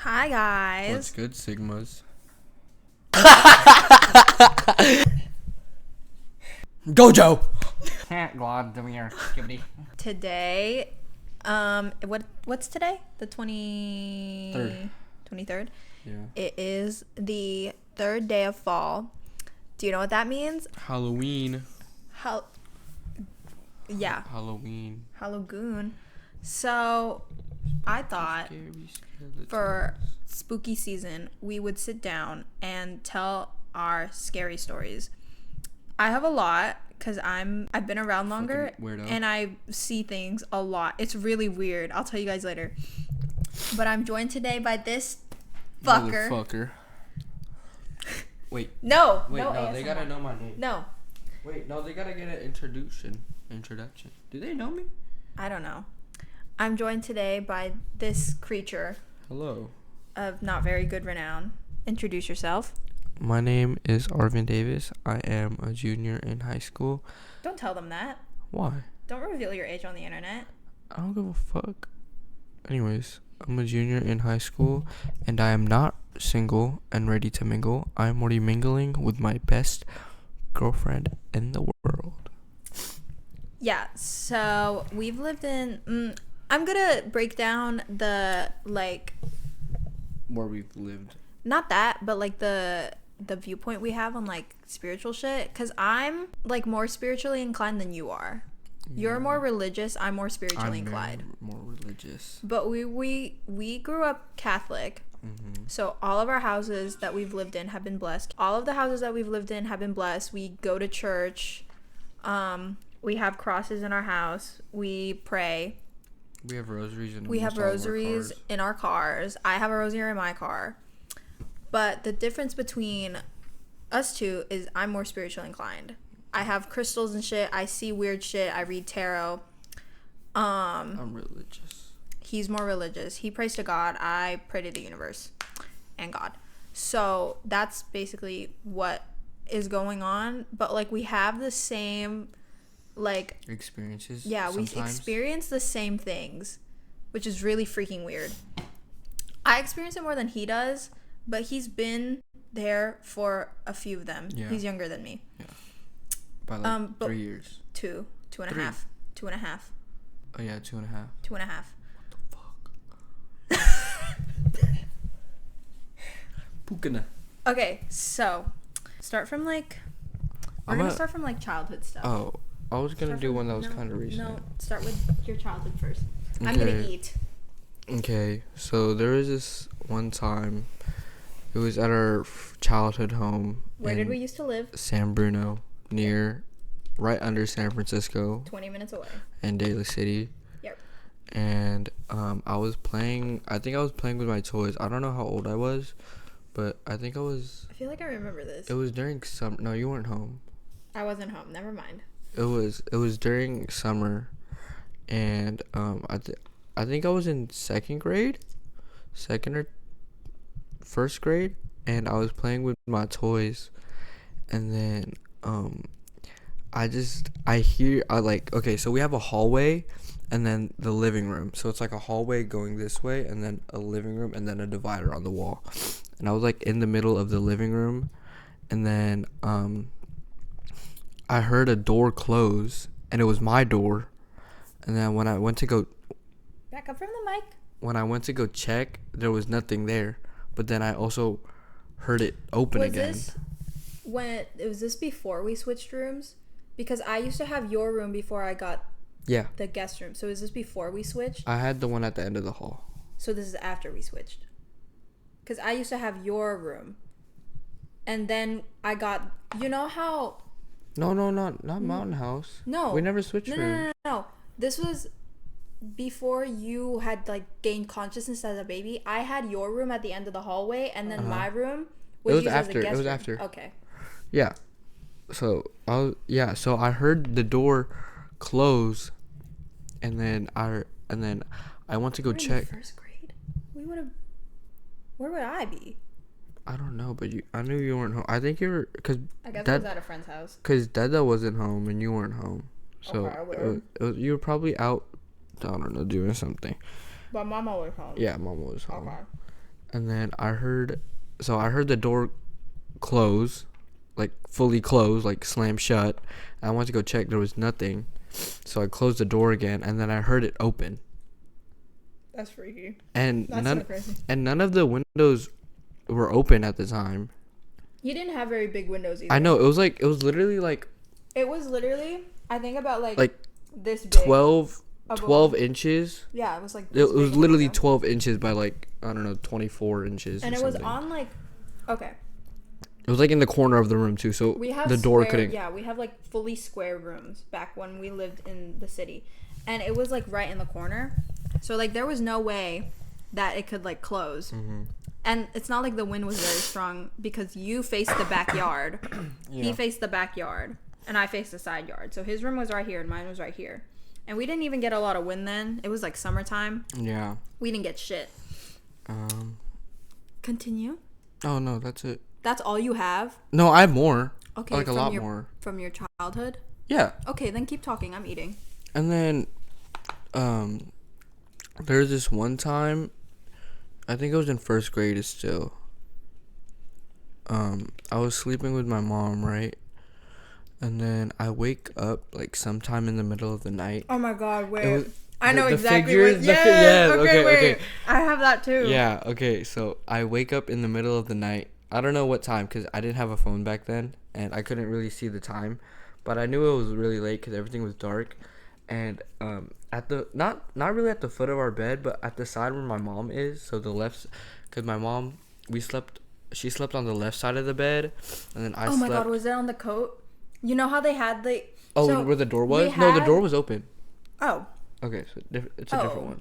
Hi guys. What's good, Sigmas? Gojo. God, we are skibbity. Today, what's today? The 23rd. Yeah. It is the third day of fall. Do you know what that means? Halloween. Yeah. Halloween. Halloween. So, I thought Scary for spooky season, we would sit down and tell our scary stories. I have a lot because I've been around longer and I see things a lot. It's really weird. I'll tell you guys later. But I'm joined today by this fucker. Motherfucker. Wait. No, they gotta know my name. No. Wait, no, they gotta get an introduction. Do they know me? I don't know. I'm joined today by this creature Hello. of not very good renown. Introduce yourself. My name is Arvin Davis. I am a junior in high school. Don't tell them that. Why? Don't reveal your age on the internet. I don't give a fuck. Anyways, I'm a junior in high school, and I am not single and ready to mingle. I'm already mingling with my best girlfriend in the world. Yeah, so we've lived in... I'm gonna break down the, Where we've lived. not that, but, the viewpoint we have on, spiritual shit. Because I'm, more spiritually inclined than you are. You're more religious. I'm more spiritually inclined. More religious. But we grew up Catholic. Mm-hmm. So all of our houses that we've lived in have been blessed. All of the houses that we've lived in have been blessed. We go to church. We have crosses in our house. We pray. We have rosaries in our cars. I have a rosary in my car. But the difference between us two is I'm more spiritually inclined. I have crystals and shit. I see weird shit. I read tarot. I'm religious. He's more religious. He prays to God. I pray to the universe and God. So that's basically what is going on. But we have the same experiences. Yeah, sometimes. we experience the same things, which is really freaking weird. I experience it more than he does, but he's been there for a few of them. Yeah. He's younger than me. Yeah. By 3 years. Two and a half. 2.5. Oh yeah, 2.5. 2.5. What the fuck? Pukana. Okay, so start from we're gonna start from childhood stuff. Oh, I was gonna do one that was kind of recent. No, start with your childhood first. Okay. I'm gonna eat. Okay, so there was this one time. It was at our childhood home. Where did we used to live? San Bruno, right under San Francisco. 20 minutes away. And Daly City. Yep. And I was playing. I think I was playing with my toys. I don't know how old I was, but I think I was. I feel like I remember this. It was during summer. No, you weren't home. I wasn't home. Never mind. It was during summer, and I think I was in second or first grade, and I was playing with my toys, and then okay, so we have a hallway and then the living room. So it's like a hallway going this way and then a living room and then a divider on the wall. And I was in the middle of the living room, and then I heard a door close, and it was my door. And then when I went to go back up from the mic. When I went to go check, there was nothing there. But then I also heard it open again. Was this before we switched rooms? Because I used to have your room before I got the guest room. So is this before we switched? I had the one at the end of the hall. So this is after we switched. Because I used to have your room. And then I got, you know how... No, not Mountain House. No. We never switched rooms. No. This was before you had gained consciousness as a baby. I had your room at the end of the hallway, and then my room was used as a guest room. It was after. Okay. Yeah. So I heard the door close, and then I went to go check. In first grade, where would I be? I don't know, but I knew you weren't home. I think you were, because I guess I was at a friend's house. Because Dada wasn't home and you weren't home, so you were probably out. I don't know, doing something. But Mama was home. Yeah, Mama was home. Okay. and then I heard the door close, like fully close, like slam shut. I went to go check. There was nothing, so I closed the door again, and then I heard it open. That's freaky. And That's so crazy. none of the windows were open at the time. He didn't have very big windows either. I know, it was literally like. It was literally, I think about like this big. 12 inches. Yeah, it was like. It was literally 12 inches by like, I don't know, 24 inches. And it was on like, okay. It was like in the corner of the room too, so the door couldn't. Yeah, we have like fully square rooms back when we lived in the city, and it was like right in the corner, so like there was no way that it could like close. Mm-hmm. And it's not like the wind was very strong because you faced the backyard. Yeah. He faced the backyard, and I faced the side yard. So his room was right here, and mine was right here. And we didn't even get a lot of wind then. It was like summertime. Yeah. We didn't get shit. Continue. Oh no, that's it. That's all you have? No, I have more. Okay, like a lot more. From your childhood? Yeah. Okay, then keep talking. I'm eating. And then, there's this one time, I think it was in first grade still. I was sleeping with my mom, right? And then I wake up like sometime in the middle of the night. Oh my god, wait. I know exactly what. Yes, okay. I have that too. Yeah, okay. So I wake up in the middle of the night. I don't know what time because I didn't have a phone back then and I couldn't really see the time, but I knew it was really late because everything was dark. And at the not really at the foot of our bed, but at the side where my mom is. So the left, because my mom she slept on the left side of the bed, and then I slept. Oh my god, was it on the coat? You know how they had the. Oh, so where the door was? No, the door was open. Oh. Okay, so it's a different one.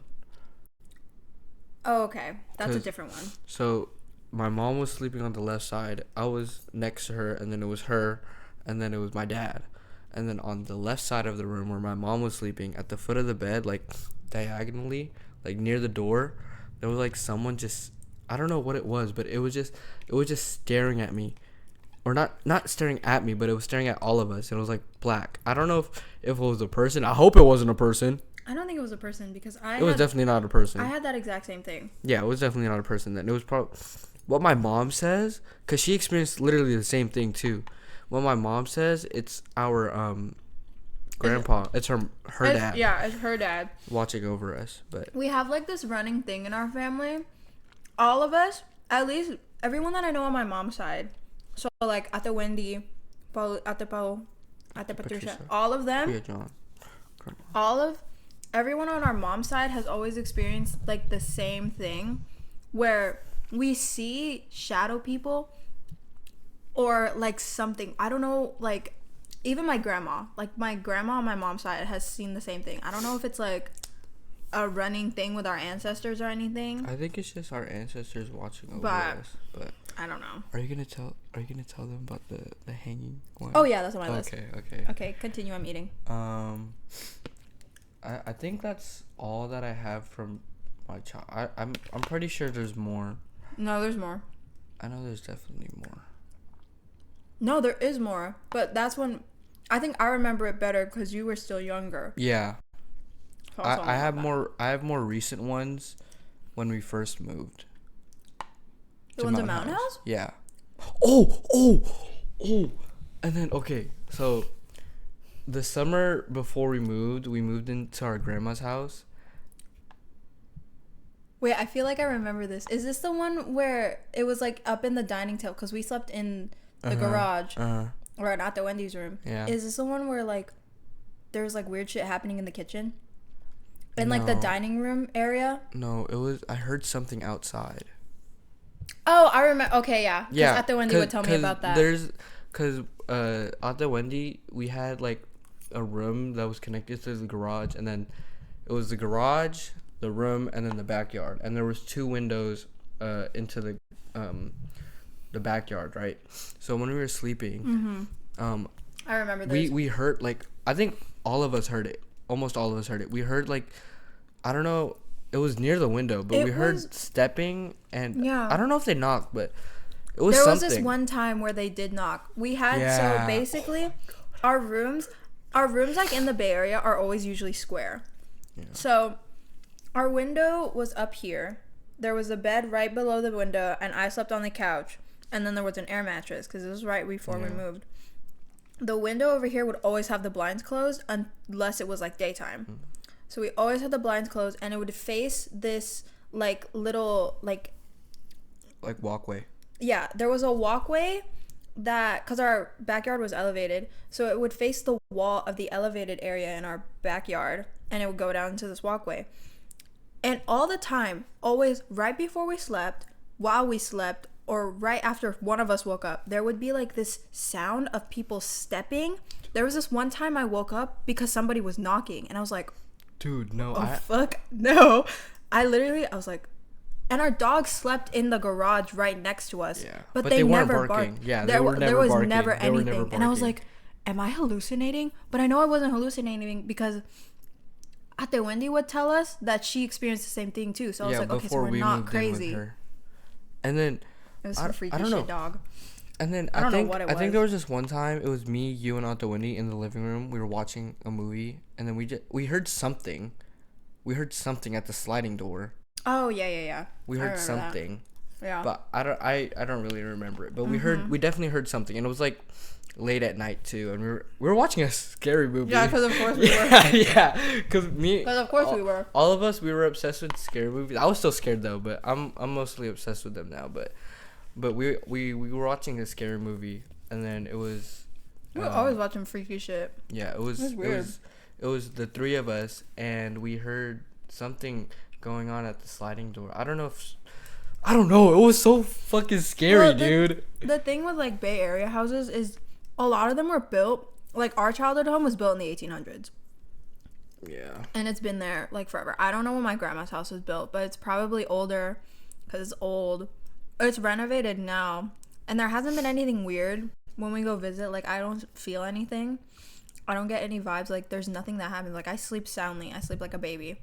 Oh, okay. That's a different one. So, my mom was sleeping on the left side. I was next to her, and then it was her, and then it was my dad. And then on the left side of the room where my mom was sleeping, at the foot of the bed, like diagonally, like near the door, there was like someone just, I don't know what it was, but it was just staring at me. Or not staring at me, but it was staring at all of us. It was like black. I don't know if it was a person. I hope it wasn't a person. I don't think it was a person because it was definitely not a person. I had that exact same thing. Yeah, it was definitely not a person then. It was probably what my mom says, because she experienced literally the same thing too. What my mom says, it's our grandpa. It's her dad. Yeah, it's her dad watching over us. But we have like this running thing in our family. All of us, at least everyone that I know on my mom's side. So like Ate Wendy, Ate Patricia, all of them. Yeah, John. Everyone on our mom's side has always experienced like the same thing, where we see shadow people, or like something. I don't know, like even my grandma on my mom's side has seen the same thing. I don't know if it's like a running thing with our ancestors or anything. I think it's just our ancestors watching over us, but I don't know. Are you gonna tell them about the hanging one? Oh yeah, that's on my list. Okay, continue. I'm eating. I think that's all that I have from my child. I'm pretty sure there's more. No, there's more. I know there's definitely more. No, there is more, but that's when I think I remember it better because you were still younger. Yeah. So I have more. I have more recent ones when we first moved. The ones at Mountain House? Yeah. Oh! And then so the summer before we moved into our grandma's house. Wait, I feel like I remember this. Is this the one where it was like up in the dining table because we slept in the garage or not the Wendy's room? Yeah. Is this the one where like there's like weird shit happening in the kitchen? In like the dining room area? No, it was. I heard something outside. Oh, I remember. Okay, yeah. Yeah. Ate Wendy would tell me about that. Because Ate Wendy, we had like a room that was connected to the garage, and then it was the garage, the room, and then the backyard, and there was 2 windows into the backyard, right? So when we were sleeping, I remember this. We heard like, I think all of us heard it. Almost all of us heard it. We heard like, I don't know, it was near the window, but we heard stepping, and I don't know if they knocked, but it was something. There was this one time where they did knock. We had so basically our rooms like in the Bay Area are always usually square. Yeah. So our window was up here, there was a bed right below the window, and I slept on the couch. And then there was an air mattress because it was right before we moved. The window over here would always have the blinds closed unless it was like daytime. So we always had the blinds closed, and it would face this like little like walkway. Yeah, there was a walkway that, because our backyard was elevated, so it would face the wall of the elevated area in our backyard, and it would go down into this walkway. And all the time, always right before we slept, while we slept, or right after one of us woke up, there would be like this sound of people stepping. There was this one time I woke up because somebody was knocking, and I was like, dude, no. Fuck, no. I was like, and our dog slept in the garage right next to us. Yeah, but they weren't never barking. Barked. Yeah, there was barking. Never anything. And I was like, am I hallucinating? But I know I wasn't hallucinating because Ate Wendy would tell us that she experienced the same thing too. So I was like, okay, so we're not crazy. And then it was some freaky shit, dog. And then I think there was this one time, it was me, you, and Aunt Wendy in the living room. We were watching a movie, and then we heard something. We heard something at the sliding door. Oh yeah. We heard something. That. Yeah. But I don't really remember it. But we definitely heard something, and it was like late at night too, and we were watching a scary movie. Yeah, because of course we were. Yeah, because of course we were. All of us, we were obsessed with scary movies. I was still scared though, but I'm mostly obsessed with them now. But we were watching a scary movie, and then it was. We were always watching freaky shit. Yeah, it was weird. It was the three of us, and we heard something going on at the sliding door. I don't know. It was so fucking scary, dude. The thing with like Bay Area houses is a lot of them were built, like our childhood home was built in the 1800s. Yeah. And it's been there like forever. I don't know when my grandma's house was built, but it's probably older because it's old. It's renovated now, and there hasn't been anything weird when we go visit. Like, I don't feel anything. I don't get any vibes. Like, there's nothing that happens. Like, I sleep soundly. I sleep like a baby.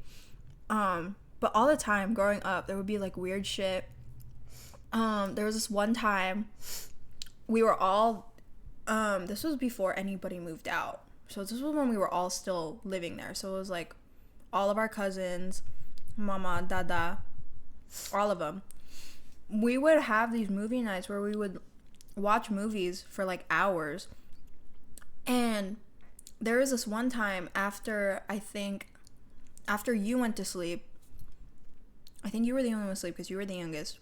But all the time growing up, there would be like weird shit. There was this one time we were all this was before anybody moved out, so this was when we were all still living there. So it was like all of our cousins, mama, dada, all of them. We would have these movie nights where we would watch movies for like hours. And there was this one time after you went to sleep, I think you were the only one to sleep because you were the youngest,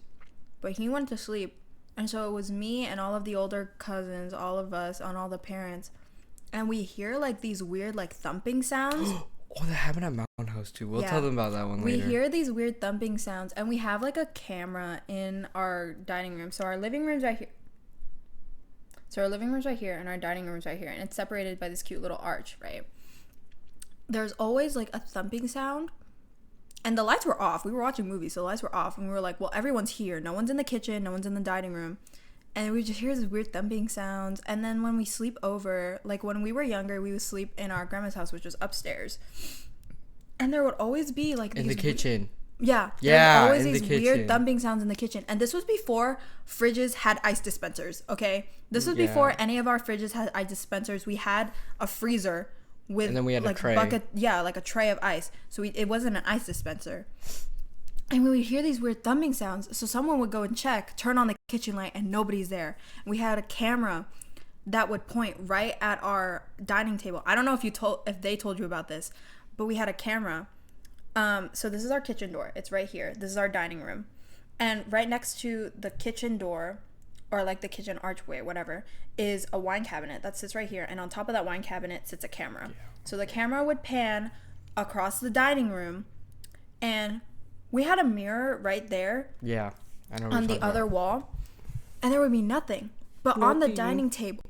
but he went to sleep, and so it was me and all of the older cousins, all of us, and all the parents, and we hear like these weird like thumping sounds. Oh, that happened at Mountain House too. We'll tell them about that one later. We hear these weird thumping sounds, and we have like a camera in our dining room. So our living room's right here. And our dining room's right here, and it's separated by this cute little arch, right? There's always like a thumping sound, and the lights were off. We were watching movies, so the lights were off, and we were like, well, everyone's here. No one's in the kitchen, no one's in the dining room. And we just hear these weird thumping sounds. And then when we sleep over, like when we were younger, we would sleep in our grandma's house, which was upstairs. And there would always be like these... In the kitchen. Yeah. Yeah, always these weird thumping sounds in the kitchen. And this was before fridges had ice dispensers, okay? This was before any of our fridges had ice dispensers. We had a freezer with... And then we had like a tray. Like a tray of ice. So it wasn't an ice dispenser. And we would hear these weird thumping sounds, so someone would go and check, turn on the kitchen light, and nobody's there. And we had a camera that would point right at our dining table. I don't know if they told you about this, but we had a camera. So this is our kitchen door. It's right here. This is our dining room. And right next to the kitchen door, or like the kitchen archway, whatever, is a wine cabinet that sits right here. And on top of that wine cabinet sits a camera. Yeah. So the camera would pan across the dining room, and we had a mirror right there. Yeah, I know. On the other wall, and there would be nothing. But on the dining table,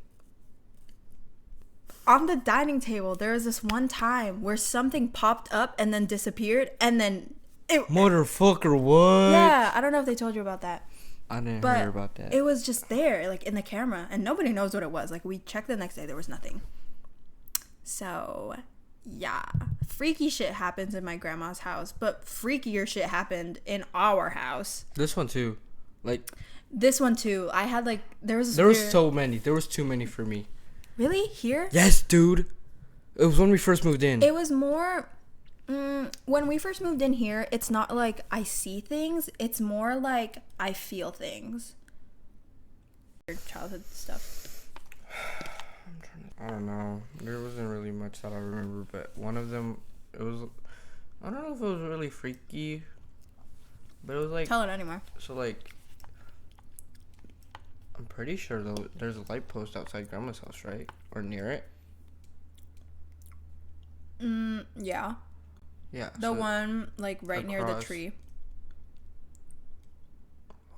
there was this one time where something popped up and then disappeared, and then it. Motherfucker, what? Yeah, I don't know if they told you about that. I didn't hear about that. It was just there, like in the camera, and nobody knows what it was. Like we checked the next day, there was nothing. So. Yeah, freaky shit happens in my grandma's house, but freakier shit happened in our house. This one too. I had like there was so many. There was too many for me. Really? Here? Yes, dude. It was when we first moved in. It was more When we first moved in here, it's not like I see things. It's more like I feel things. Your childhood stuff. I don't know. There wasn't really much that I remember, but one of them, it was, I don't know if it was really freaky, but it was like. Tell it anymore. So like, I'm pretty sure though there's a light post outside Grandma's house, right? Or near it. Yeah. Yeah. The one like right near the tree.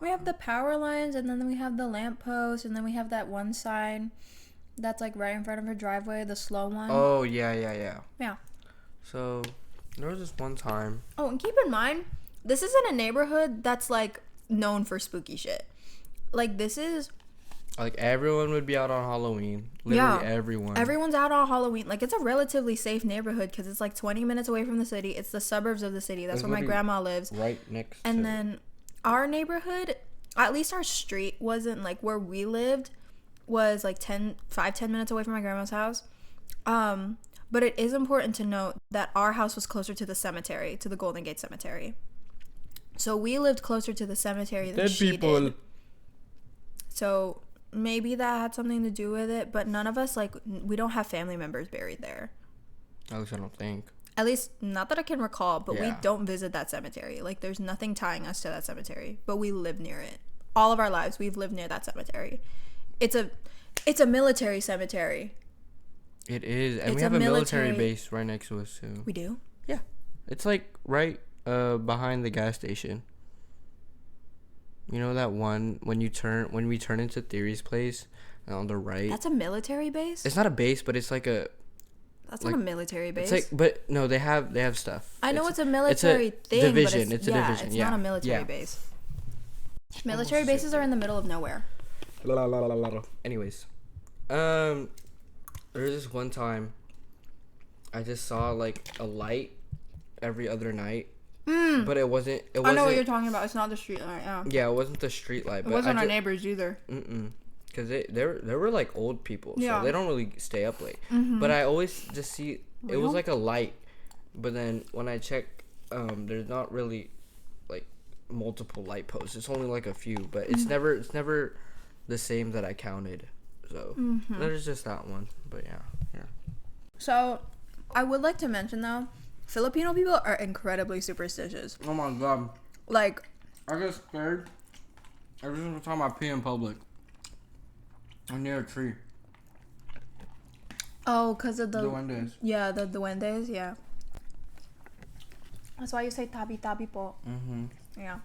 We have the power lines, and then we have the lamp post, and then we have that one sign that's like right in front of her driveway, the slow one. Oh yeah. Yeah. So there was this one time. Oh, and keep in mind, this isn't a neighborhood that's like known for spooky shit. Like this is like everyone would be out on Halloween. Literally everyone. Everyone's out on Halloween. Like it's a relatively safe neighborhood because it's like 20 minutes away from the city. It's the suburbs of the city. That's where my grandma lives. Right next. And then our neighborhood, at least our street wasn't like where we lived, was like 10 minutes away from my grandma's house. But it is important to note that our house was closer to the cemetery, to the Golden Gate Cemetery. So we lived closer to the cemetery than she did. So maybe that had something to do with it, but none of us, like, we don't have family members buried there. At least I don't think. At least, not that I can recall, but we don't visit that cemetery. Like, there's nothing tying us to that cemetery, but we live near it. All of our lives, we've lived near that cemetery. It's a military cemetery. It is, and we have a military base right next to us too. We do? Yeah. It's like right behind the gas station. You know that one when we turn into Theory's place on the right? That's a military base? It's not a base, but it's like a. That's like, not a military base. It's like, but no, they have stuff. I know it's a military thing, division. But it's a division. It's not a military base. Military bases are in the middle of nowhere. Anyways, there was this one time I just saw like a light every other night. But it wasn't. I know what you're talking about. It's not the street light. Yeah, it wasn't the street light. It wasn't our neighbors either. Because they were like old people, so they don't really stay up late. But I always just see it was like a light. But then when I check, there's not really like multiple light posts. It's only like a few, but it's never the same that I counted. So there's just that one. But yeah. So I would like to mention though, Filipino people are incredibly superstitious. Oh my god. Like, I get scared every single time I pee in public. I'm near a tree. Oh, because of the duendes. Yeah, the duendes, yeah. That's why you say tabi tabi po. Yeah.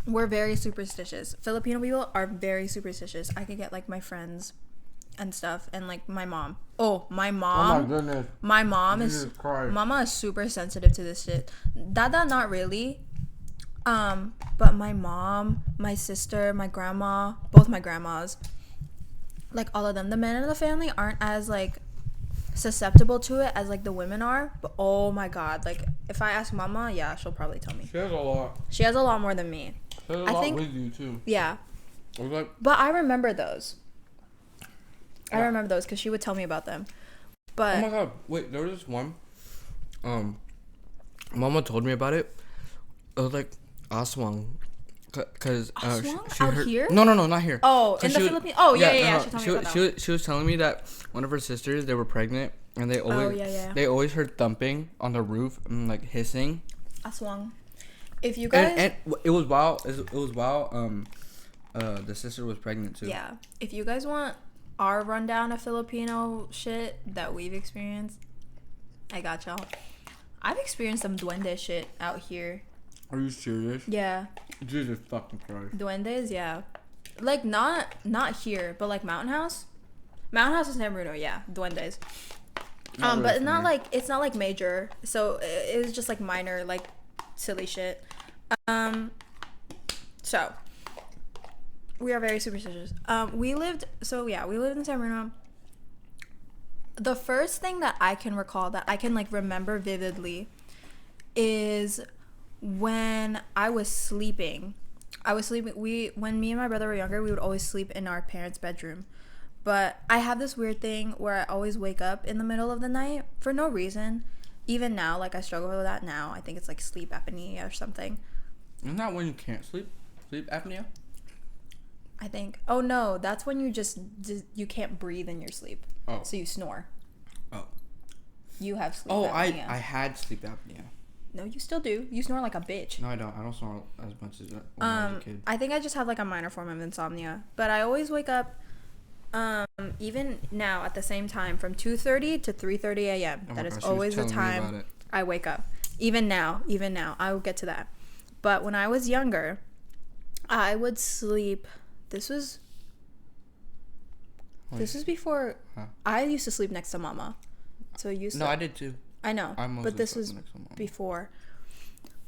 We're very superstitious. Filipino people are very superstitious. I could get like my friends and stuff, and like my mom. Oh my goodness. My mom Mama is super sensitive to this shit. Dada not really. But my mom, my sister, my grandma, both my grandmas, like all of them, the men in the family aren't as like susceptible to it as like the women are. But oh my god, like if I ask Mama, yeah, she'll probably tell me. She has a lot. She has a lot more than me. She has a lot with you too. Yeah. But I remember those. I remember those because she would tell me about them. But oh my god, wait, there was this one. Mama told me about it. It was like aswang, cause she out heard, here? No, not here. Oh, in the Philippines. Oh yeah. She was telling me that one of her sisters, they were pregnant, and they always heard thumping on the roof and like hissing. Aswang. If you guys and it was while the sister was pregnant too. Yeah. If you guys want our rundown of Filipino shit that we've experienced, I got y'all. I've experienced some duende shit out here. Are you serious? Yeah. Jesus fucking Christ. Duendes, yeah. Like not here, but like Mountain House. Mountain House is San Bruno, yeah. Duendes. But it's not like major. So it was just like minor, like silly shit. So we are very superstitious. We lived in San Bruno. The first thing that I can recall, that I can like remember vividly, is when I was sleeping. When me and my brother were younger, we would always sleep in our parents' bedroom. But I have this weird thing where I always wake up in the middle of the night for no reason. Even now, like I struggle with that now. I think it's like sleep apnea or something. Isn't that when you can't sleep? Sleep apnea? I think. Oh no, that's when you can't breathe in your sleep. Oh. So you snore. Oh. You have sleep apnea. I had sleep apnea. No, you still do. You snore like a bitch. No, I don't. I don't snore as much as when I was a kid. I think I just have like a minor form of insomnia. But I always wake up, even now at the same time from 2:30 to 3:30 a.m. That is always the time I wake up. Even now, I will get to that. But when I was younger, I would sleep. This was before I used to sleep next to Mama. So I did too. I know, but this was before.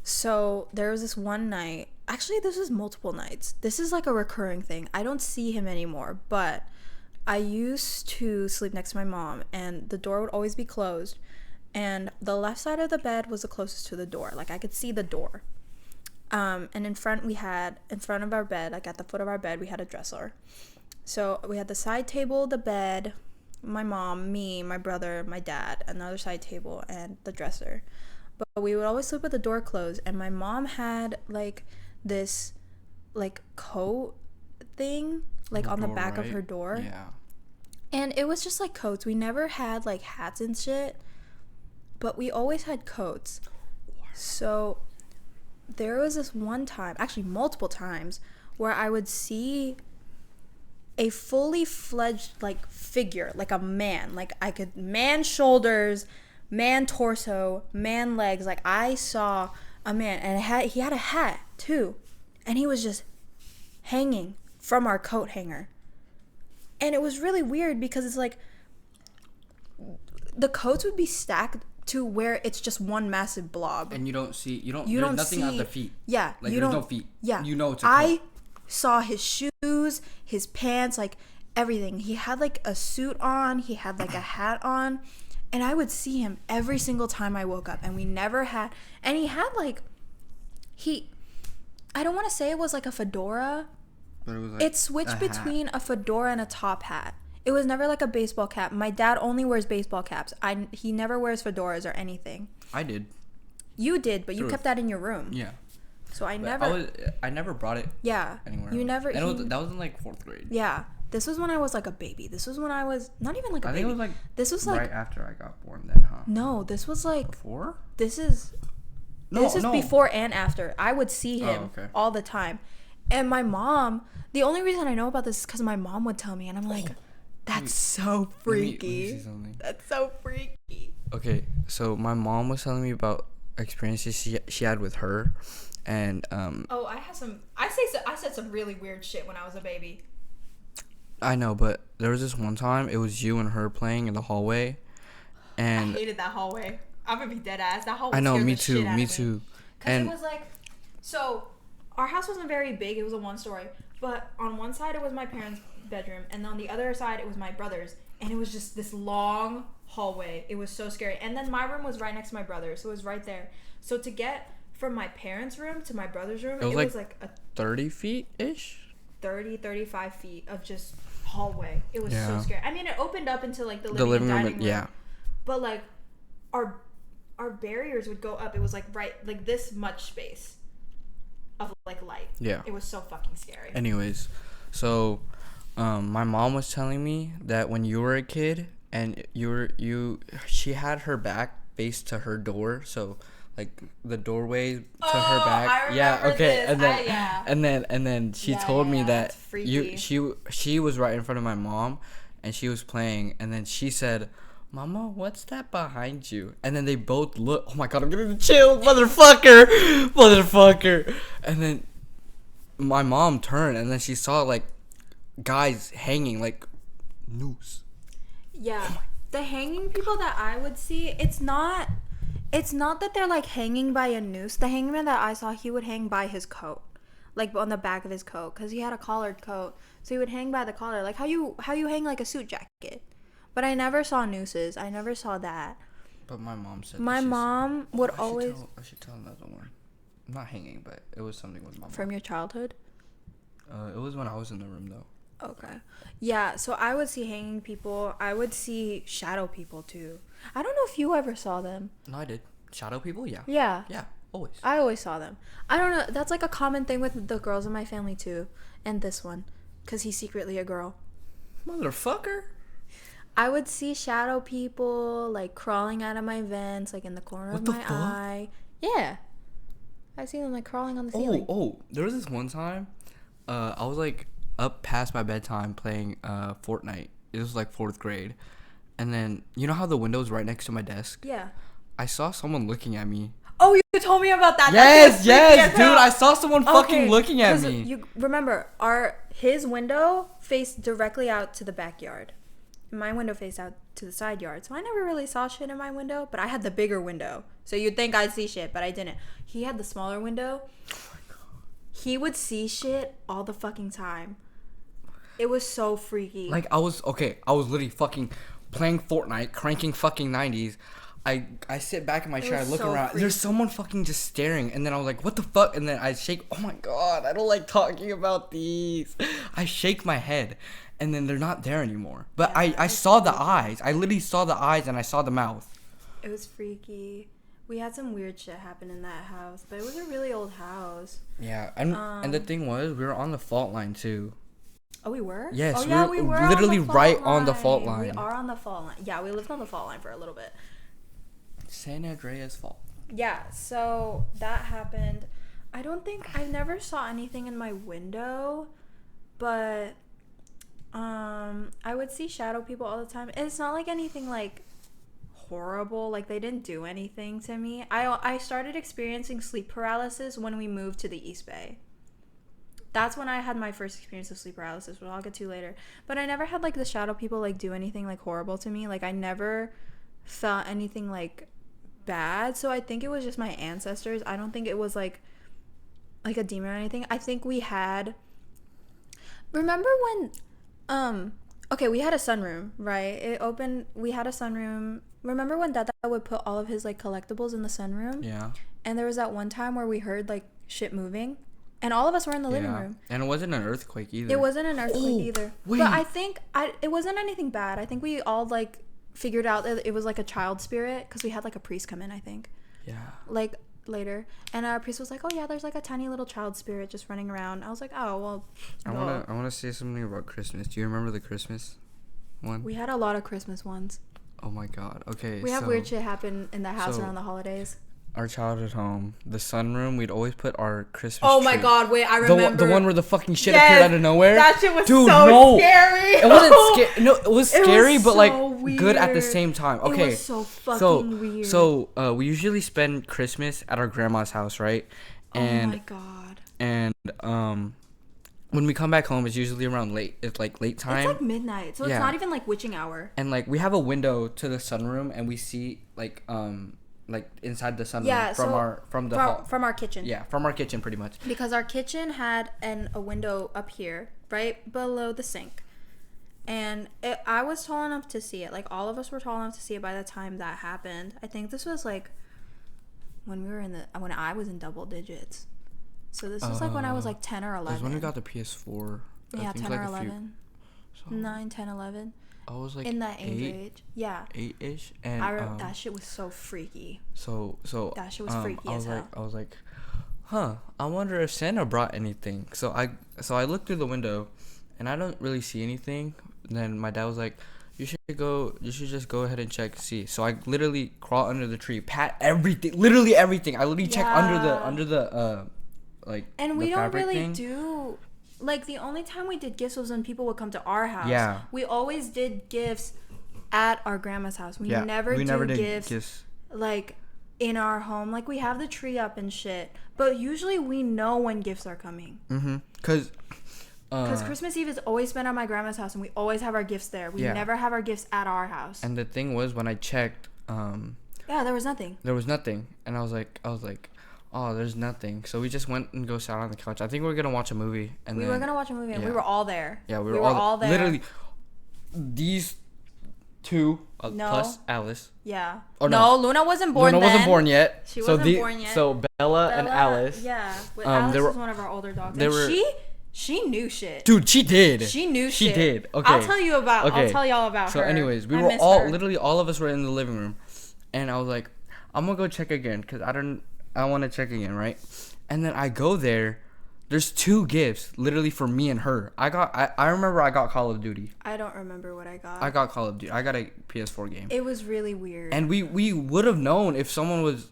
So there was this one night. Actually, this was multiple nights. This is like a recurring thing. I don't see him anymore, but I used to sleep next to my mom, and the door would always be closed, and the left side of the bed was the closest to the door. Like I could see the door. And in front of our bed, like at the foot of our bed, we had a dresser. So we had the side table, the bed, my mom, me, my brother, my dad, another side table, and the dresser. But we would always sleep with the door closed, and my mom had like this like coat thing like on the back of her door. Yeah. And it was just like coats. We never had like hats and shit, but we always had coats. So there was this one time, actually multiple times, where I would see a fully fledged like figure, like a man, like I could man shoulders, man torso, man legs. Like I saw a man, and he had a hat too, and he was just hanging from our coat hanger. And it was really weird because it's like the coats would be stacked to where it's just one massive blob, and there's nothing on the feet. Yeah, like there's no feet. Yeah, it's a coat. Saw his shoes, his pants, like everything. He had like a suit on, he had like a hat on, and I would see him every single time I woke up. And we never had, and he had like, I don't want to say it was like a fedora, but it was like it switched between a fedora and a top hat. It was never like a baseball cap. My dad only wears baseball caps. He never wears fedoras or anything. I did. You did, but you kept that in your room. Yeah. So I never brought it. Yeah. Anywhere. You never. And that was in like 4th grade. Yeah. This was when I was like a baby. This was when I was not even like a baby. I think it was like. This was like right after I got born. Then, huh? No, this was like before. This is before and after. I would see him all the time, and my mom. The only reason I know about this is because my mom would tell me, and I'm like, that's so freaky. That's so freaky. Okay, so my mom was telling me about experiences she had with her. And I said some really weird shit when I was a baby. I know, but there was this one time it was you and her playing in the hallway, and I hated that hallway. I'm gonna be dead ass. That hallway. I know, me too. Because it was like, so our house wasn't very big. It was a 1-story, but on one side it was my parents' bedroom, and on the other side it was my brother's, and it was just this long hallway. It was so scary. And then my room was right next to my brother's, so it was right there. So to get from my parents' room to my brother's room, it was like a 30 feet-ish? 35 feet of just hallway. It was so scary. I mean, it opened up into like the living room. Yeah. But like our barriers would go up. It was like right like this much space of like light. Yeah. It was so fucking scary. Anyways, so my mom was telling me that when you were a kid and she had her back faced to her door, so like the doorway to her back. I remember this. And then she told me that she was right in front of my mom, and she was playing, and then she said, "Mama, what's that behind you?" And then they both look. Oh my god, I'm gonna chill, motherfucker. And then my mom turned, and then she saw like guys hanging like noose. Yeah, the hanging people that I would see, it's not that they're like hanging by a noose. The hangman that I saw, he would hang by his coat, like on the back of his coat, because he had a collared coat, so he would hang by the collar, like how you hang like a suit jacket. But I never saw nooses. I never saw that. But my mom said. My mom would always. I should tell another one. I'm not hanging, but it was something with my mom. From your childhood? It was when I was in the room though. Okay. Yeah, so I would see hanging people. I would see shadow people too. I don't know if you ever saw them. No, I did. Shadow people? Yeah. Yeah. Yeah, always. I always saw them. I don't know. That's like a common thing with the girls in my family too. And this one. Because he's secretly a girl. Motherfucker. I would see shadow people like crawling out of my vents, like in the corner of my eye. Yeah. I see them like crawling on the ceiling. Oh, there was this one time, I was like up past my bedtime playing Fortnite. It was like 4th grade. And then, you know how the window's right next to my desk? Yeah. I saw someone looking at me. Oh, you told me about that. Yes, dude. I saw someone fucking looking at me. You remember, his window faced directly out to the backyard. My window faced out to the side yard. So I never really saw shit in my window, but I had the bigger window. So you'd think I'd see shit, but I didn't. He had the smaller window. Oh my God. He would see shit all the fucking time. It was so freaky. Like, I was literally fucking playing Fortnite, cranking fucking 90s. I sit back in my chair, I look around. Freaky. There's someone fucking just staring, and then I was like, what the fuck? And then I shake. Oh my God, I don't like talking about these. I shake my head, and then they're not there anymore. But yeah, I saw the eyes. I literally saw the eyes, and I saw the mouth. It was freaky. We had some weird shit happen in that house, but it was a really old house. Yeah, and the thing was, we were on the fault line too. Oh, we were? Yes, oh, yeah, we were literally on the right line. on the fault line. We are on the fault line. Yeah, we lived on the fault line for a little bit. San Andreas fault. Yeah, so that happened. I never saw anything in my window, but I would see shadow people all the time. It's not like anything like horrible, like they didn't do anything to me. I started experiencing sleep paralysis when we moved to the East Bay. That's when I had my first experience of sleep paralysis, which I'll get to later. But I never had like the shadow people like do anything like horrible to me. Like I never felt anything like bad. So I think it was just my ancestors. I don't think it was like a demon or anything. I think we had, remember when okay, we had a sunroom, right? We had a sunroom. Remember when Dada would put all of his like collectibles in the sunroom? Yeah. And there was that one time where we heard like shit moving. And all of us were in the living room. And it wasn't an earthquake either. It wasn't an earthquake either. Wait. But I think it wasn't anything bad. I think we all like figured out that it was like a child spirit because we had like a priest come in, I think. Yeah. Like later. And our priest was like, oh yeah, there's like a tiny little child spirit just running around. I was like, oh, well. I wanna say something about Christmas. Do you remember the Christmas one? We had a lot of Christmas ones. Oh my God. Okay. We have weird shit happen in the house around the holidays. Our childhood home, the sunroom, we'd always put our Christmas tree. My God, wait, I remember. The one where the fucking shit appeared out of nowhere? That shit was scary. It wasn't scary. No, it was scary, but like weird. Good at the same time. Okay. It was so fucking weird. So, we usually spend Christmas at our grandma's house, right? And, oh my God. And, when we come back home, it's usually around late time. It's like midnight, so it's not even like witching hour. And like we have a window to the sunroom, and we see like inside the sunroom from our kitchen. Yeah, from our kitchen pretty much. Because our kitchen had a window up here, right below the sink. And I was tall enough to see it. Like all of us were tall enough to see it by the time that happened. I think this was like when I was in double digits. So this was like when I was like 10 or 11. It was when we got the PS4. Yeah, 10 or 11. 9, 10, 11. I was like in that age range. Yeah. 8-ish. And that shit was so freaky. So that shit was freaky as hell. I was like, I wonder if Santa brought anything. So I looked through the window and I don't really see anything. And then my dad was like, you should just go ahead and check and see. So I literally crawl under the tree, pat everything, literally everything. I literally check under the like. And we don't really thing. do. Like, the only time we did gifts was when people would come to our house. Yeah. We always did gifts at our grandma's house. We never did gifts, like, in our home. Like, we have the tree up and shit. But usually we know when gifts are coming. Mm-hmm. Because Christmas Eve is always spent at my grandma's house, and we always have our gifts there. We never have our gifts at our house. And the thing was, when I checked... there was nothing. There was nothing. And I was like... Oh, there's nothing. So we just went and sat on the couch. I think we were gonna watch a movie. And we were gonna watch a movie, and we were all there. Yeah, we were all there. Literally, these two plus Alice. Yeah. Oh, no, Luna wasn't born. Luna wasn't born yet. She wasn't born yet. So Bella and Alice. Yeah, Alice was one of our older dogs. She knew shit. Dude, she did. She knew she shit. She did. Okay. I'll tell y'all about her. So anyways, we were literally all of us were in the living room. And I was like, I'm going to go check again because I want to check again, right? And then I go there. There's 2 gifts literally for me and her. I remember I got Call of Duty. I don't remember what I got. I got Call of Duty. I got a PS4 game. It was really weird. And we would have known if someone was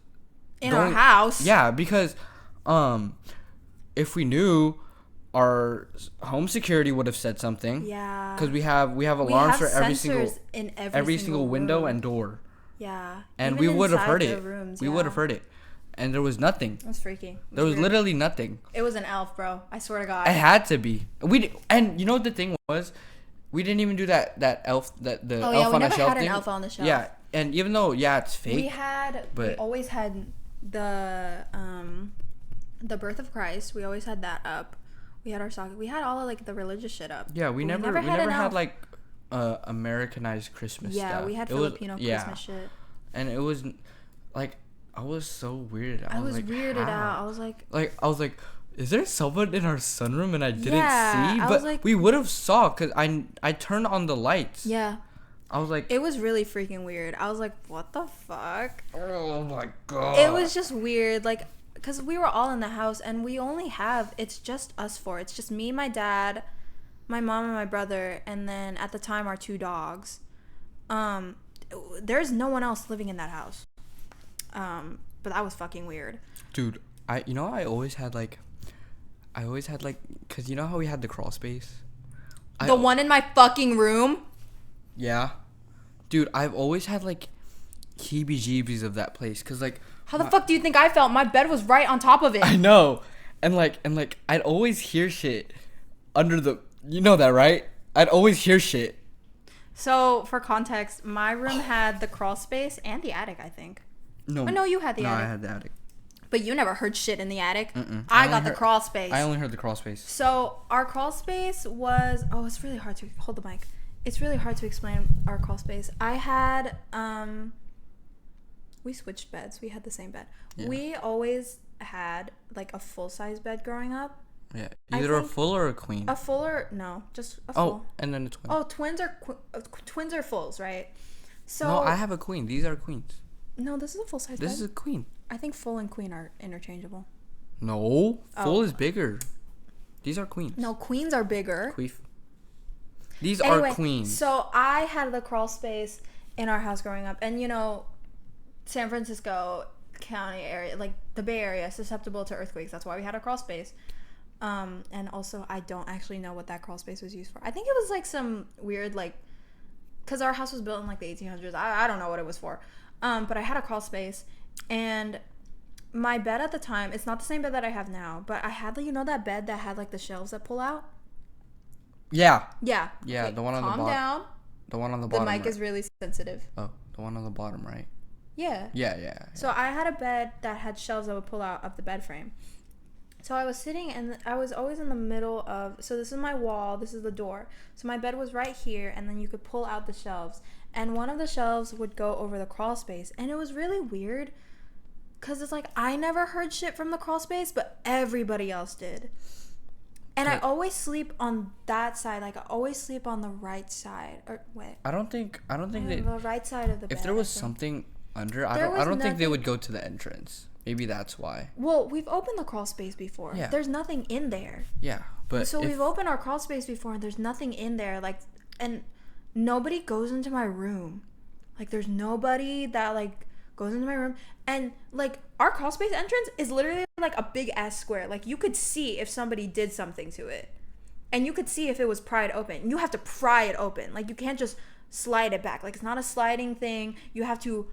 in our house. Yeah, because if we knew, our home security would have said something. Yeah. Because we have alarms for every single window room. And door. Yeah. And even we would have heard it. Rooms, we would have heard it. And there was nothing. It was freaky. There was literally nothing. It was an elf, bro. I swear to God. It had to be. And you know what the thing was? We didn't even do that elf elf on the shelf thing. Oh yeah, we never had an elf on the shelf. Yeah, and even though it's fake. We always had the birth of Christ. We always had that up. We had our socket. We had all of like the religious shit up. Yeah, we never had like Americanized Christmas stuff. Yeah, we had Filipino Christmas shit. And it was like I was so weirded out. I was like, weirded out. I was like, is there someone in our sunroom and I didn't see? I but like, we would have saw because I turned on the lights. Yeah. I was like, it was really freaking weird. I was like, what the fuck? Oh my God. It was just weird, like, because we were all in the house and it's just us 4. It's just me, my dad, my mom, and my brother, and then at the time our 2 dogs. There's no one else living in that house. But that was fucking weird. Dude, I always had because you know how we had the crawl space? The one in my fucking room? Yeah. Dude, I've always had like heebie-jeebies of that place because like how the fuck do you think I felt? My bed was right on top of it. I know. And I'd always hear shit under the, you know that, right? I'd always hear shit. So, for context, my room had the crawl space and the attic, I think. No, you had the attic. No, I had the attic. But you never heard shit in the attic. Mm-mm. I got the crawl space. I only heard the crawl space. So, our crawl space was... Oh, it's really hard to... Hold the mic. It's really hard to explain our crawl space. I had... We switched beds. We had the same bed. Yeah. We always had, like, a full-size bed growing up. Yeah. Either a full or a queen. A full or... No, just a full. Oh, and then a twin. Oh, twins are fulls, right? So... No, I have a queen. These are queens. No, this is a full-size bed. This is a queen. I think full and queen are interchangeable. No. Full is bigger. These are queens. No, queens are bigger. Queef. These are queens. So I had the crawl space in our house growing up. And, you know, San Francisco County area, like the Bay Area, susceptible to earthquakes. That's why we had a crawl space. And also, I don't actually know what that crawl space was used for. I think it was like some weird, like, because our house was built in like the 1800s. I don't know what it was for. But I had a crawl space, and my bed at the time, it's not the same bed that I have now, but I had, like, you know that bed that had like the shelves that pull out? Yeah. Yeah. Yeah, okay, the one on the bottom. Calm down. The one on the bottom. The mic is really sensitive. Oh, the one on the bottom, right? Yeah. Yeah. So I had a bed that had shelves that would pull out of the bed frame. So I was sitting, and I was always in the middle of... So this is my wall. This is the door. So my bed was right here, and then you could pull out the shelves. And one of the shelves would go over the crawl space. And it was really weird, because it's like, I never heard shit from the crawl space, but everybody else did. And I always sleep on that side. Like, I always sleep on the right side. Or, wait. I don't think they... The right side of the bed. If there was something under, I don't think they would go to the entrance. Maybe that's why. Well, we've opened the crawl space before. Yeah. There's nothing in there. Yeah, but... So we've opened our crawl space before, and there's nothing in there. Like, and nobody goes into my room. Like, there's nobody that, like, goes into my room. And, like, our crawl space entrance is literally, like, a big-ass square. Like, you could see if somebody did something to it. And you could see if it was pried open. You have to pry it open. Like, you can't just slide it back. Like, it's not a sliding thing. You have to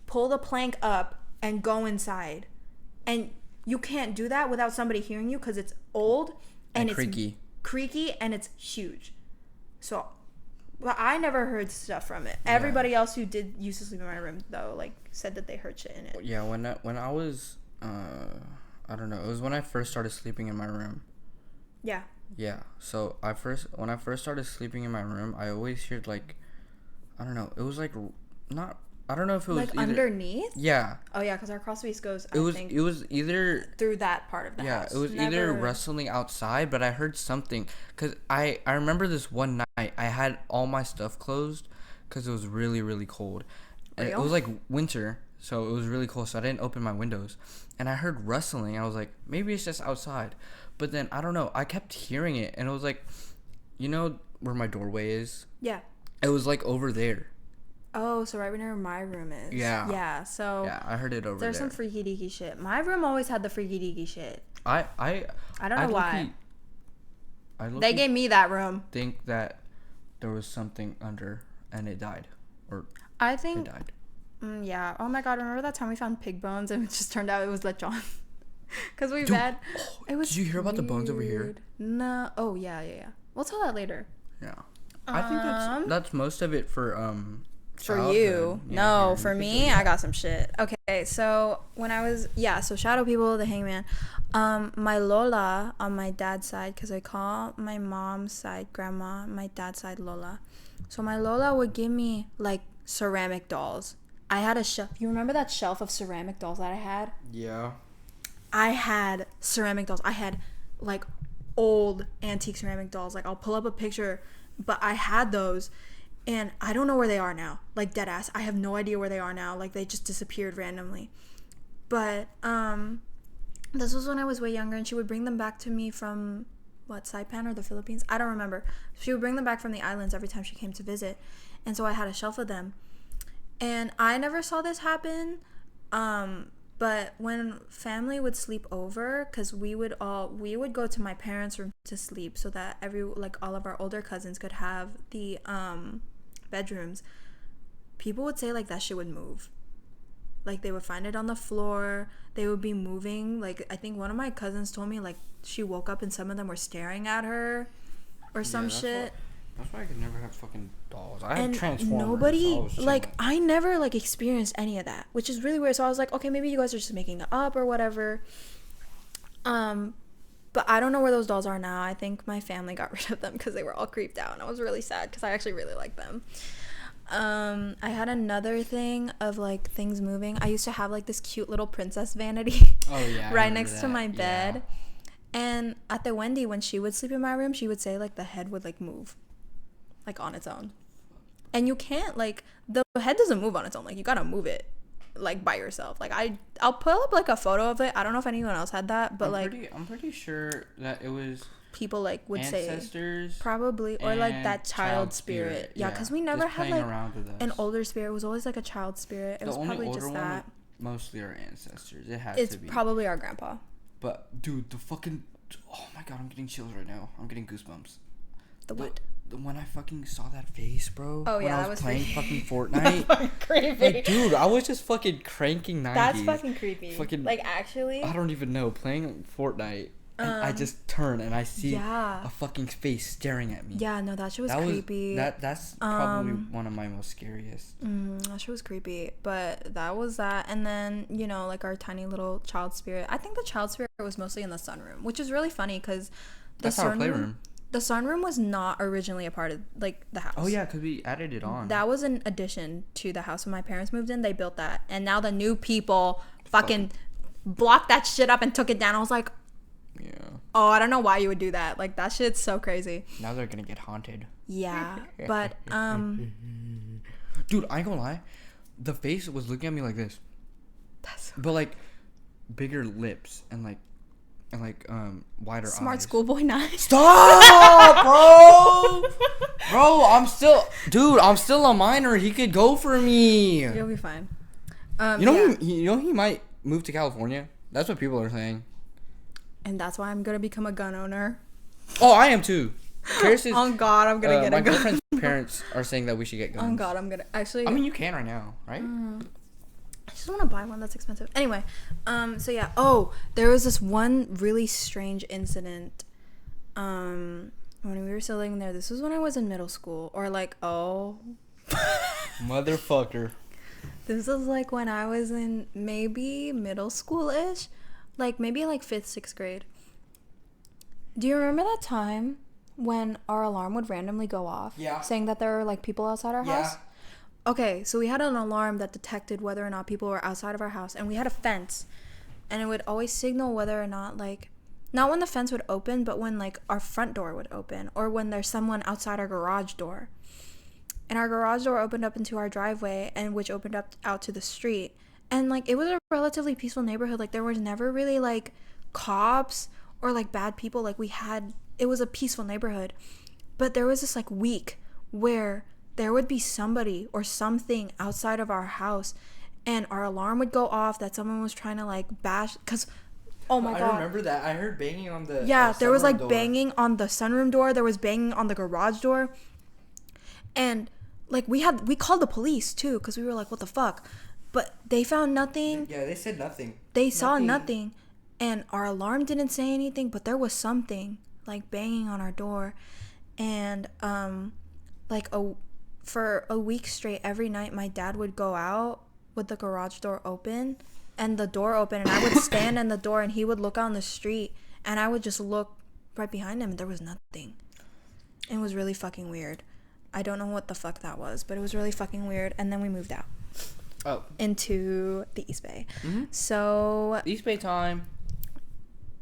pull the plank up and go inside. And you can't do that without somebody hearing you, because it's old and it's creaky and it's huge. So, well, I never heard stuff from it. Yeah. Everybody else who did used to sleep in my room, though, like, said that they heard shit in it. Yeah, when I was I don't know, it was when I first started sleeping in my room. Yeah. Yeah. So when I first started sleeping in my room, I always heard, like, I don't know, it was like not I don't know if it was like underneath. Yeah. Oh yeah, because our crawl space goes. It was either through that part of the house. Yeah, it was either wrestling outside, but I heard something because I remember this one night I had all my stuff closed because it was really really cold. And it was like winter, so it was really cold. So I didn't open my windows, and I heard rustling. I was like, maybe it's just outside, but then I don't know. I kept hearing it, and it was like, you know where my doorway is? Yeah. It was like over there. Oh, so right where my room is. Yeah. Yeah. So. Yeah, I heard it over there. There's some freaky deaky shit. My room always had the freaky deaky shit. I don't know why. They gave me that room. Think that there was something under and it died, or I think it died. Yeah. Oh my god! Remember that time we found pig bones and it just turned out it was lechon. Because we had. It was. Did you hear about the bones over here? No. Oh yeah. We'll tell that later. Yeah. I think that's most of it for For you. No, for me, I got some shit. Okay, so when I was, so shadow people, the hangman. My Lola on my dad's side, because I call my mom's side grandma, my dad's side Lola. So my Lola would give me, like, ceramic dolls. I had a shelf. You remember that shelf of ceramic dolls that I had? Yeah. I had ceramic dolls. I had, like, old antique ceramic dolls. Like, I'll pull up a picture, but I had those. And I don't know where they are now. Like, dead ass. I have no idea where they are now. Like, they just disappeared randomly. But, this was when I was way younger. And she would bring them back to me from, Saipan or the Philippines? I don't remember. She would bring them back from the islands every time she came to visit. And so I had a shelf of them. And I never saw this happen. But when family would sleep over, because we would go to my parents' room to sleep so that all of our older cousins could have the, bedrooms, people would say like that shit would move. Like they would find it on the floor, they would be moving. Like I think one of my cousins told me like she woke up and some of them were staring at her or some shit. That's why I could never have fucking dolls. I had Transformers. Nobody I never like experienced any of that, which is really weird. So I was like, okay, maybe you guys are just making it up or whatever. But I don't know where those dolls are now. I think my family got rid of them because they were all creeped out. And I was really sad because I actually really liked them. I had another thing of, like, things moving. I used to have, like, this cute little princess vanity right next to my bed. Yeah. And at the Wendy, when she would sleep in my room, she would say, like, the head would, like, move. Like, on its own. And you can't, like, the head doesn't move on its own. Like, you gotta move it. Like by yourself. Like I'll put up like a photo of it. I don't know if anyone else had that, but I'm pretty sure that it was people like would ancestors say probably, or like that child spirit. Yeah, because we never had like an older spirit. It was always like a child spirit. It was probably just that. Mostly our ancestors. It's probably our grandpa. But dude, the fucking, oh my god, I'm getting chills right now. I'm getting goosebumps. The what? When I fucking saw that face, bro. Oh, yeah, when I was playing fucking Fortnite. That's fucking creepy. Like, dude, I was just fucking cranking 90s. That's fucking creepy. Like, actually. I don't even know. Playing Fortnite. And I just turn and I see a fucking face staring at me. Yeah, no, that shit was creepy. That's probably one of my most scariest. That shit was creepy. But that was that. And then, you know, like our tiny little child spirit. I think the child spirit was mostly in the sunroom, which is really funny because that's our playroom. The sunroom was not originally a part of, like, the house. Oh, yeah, because we added it on. That was an addition to the house. When my parents moved in, they built that. And now the new people fucking blocked that shit up and took it down. I was like, yeah. Oh, I don't know why you would do that. Like, that shit's so crazy. Now they're going to get haunted. Yeah, but, Dude, I ain't gonna lie. The face was looking at me like this. But, like, bigger lips and, like, wider eyes. Smart schoolboy night. Stop, bro. Bro, I'm still a minor. He could go for me. You'll be fine. He might move to California. That's what people are saying. And that's why I'm gonna become a gun owner. Oh, I am too. Oh God, I'm gonna get a gun. My girlfriend's parents are saying that we should get guns. Oh God, I'm gonna actually. I mean, you can right now, right? I just want to buy one that's expensive. Anyway, so yeah. Oh, there was this one really strange incident. When we were still living there, this was when I was in middle school, or like, motherfucker. This was like when I was in maybe middle school-ish, like maybe like 5th, 6th grade. Do you remember that time when our alarm would randomly go off? Yeah. Saying that there were like people outside our house? Okay, so we had an alarm that detected whether or not people were outside of our house, and we had a fence, and it would always signal whether or not, like, not when the fence would open, but when, like, our front door would open, or when there's someone outside our garage door. And our garage door opened up into our driveway, and which opened up out to the street. And, like, it was a relatively peaceful neighborhood. Like, there was never really, like, cops or, like, bad people. Like, it was a peaceful neighborhood. But there was this, like, week where there would be somebody or something outside of our house, and our alarm would go off that someone was trying to, like, bash, because, oh my God. I remember that. I heard banging on the there was, like, door. banging on the sunroom door. There was banging on the garage door. And, like, we called the police, too, because we were like, what the fuck? But they found nothing. Yeah, they said nothing. They saw nothing. And our alarm didn't say anything, but there was something, like, banging on our door. And, like, for a week straight, every night my dad would go out with the garage door open and the door open, and I would stand in the door, and he would look on the street, and I would just look right behind him, and there was nothing. It was really fucking weird. I don't know what the fuck that was, but it was really fucking weird. And then we moved out into the East Bay. Mm-hmm. So East Bay time.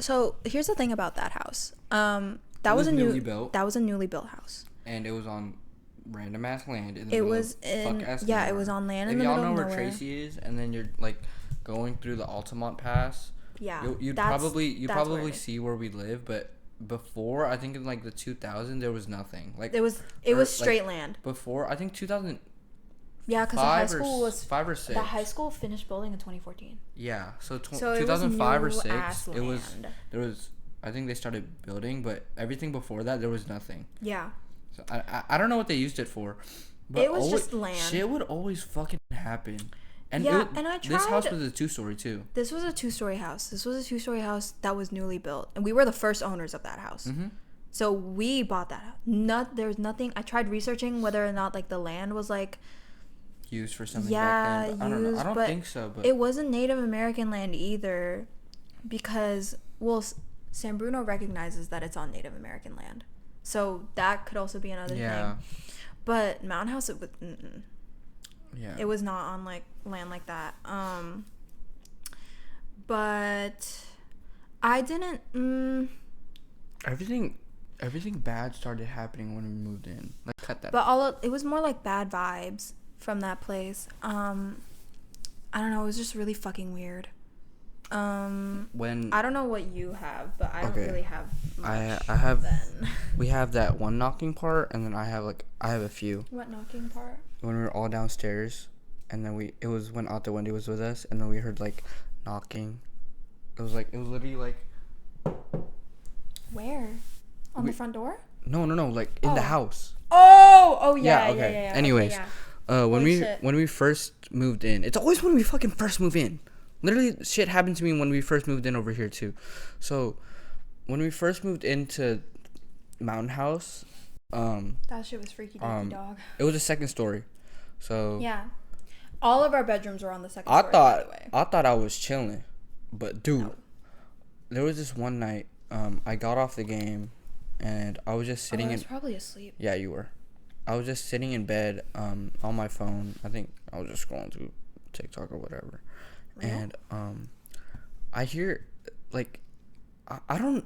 So here's the thing about that house. That was a newly built house, and it was on random ass land. It was on land in the middle of nowhere. If y'all know where Tracy is, and then you're like going through the Altamont Pass. Yeah, you'd probably see where we live, but before, I think in like the 2000s, there was nothing. Like it was straight land. Before, I think 2000. Yeah, because the high school was 5 or 6. The high school finished building in 2014. Yeah, so 2005 or 6, it was there was. I think they started building, but everything before that, there was nothing. Yeah. So I don't know what they used it for. But it was just land. Shit would always fucking happen. And and I tried. This house was a 2-story too. This was a 2-story house. This was a 2-story house that was newly built, and we were the first owners of that house. Mm-hmm. So we bought that house. There's nothing. I tried researching whether or not like the land was like used for something back then. But I don't know. I don't think so. But it wasn't Native American land either, because San Bruno recognizes that it's on Native American land, so that could also be another thing. But Mountain House, it was not on like land like that. But I didn't. Everything bad started happening when we moved in. Like cut that. But it was more like bad vibes from that place. I don't know. It was just really fucking weird. When I don't know what you have, but I don't really have much. I have then. We have that one knocking part, and then I have a few. What knocking part? When we were all downstairs, and then it was when Aunt Wendy was with us, and then we heard like knocking. It was literally like where? On the front door? No, like in the house. Oh yeah, yeah. Anyways, okay, yeah. When we first moved in, it's always when we fucking first move in. Literally, shit happened to me when we first moved in over here, too. So, when we first moved into Mountain House... that shit was freaky deaky, dog. It was a second story. So... Yeah. All of our bedrooms were on the second story, by the way. I thought I was chilling. But, dude, there was this one night, I got off the game, and I was just sitting I was probably asleep. Yeah, you were. I was just sitting in bed, on my phone. I think I was just scrolling through TikTok or whatever. And I hear like I don't.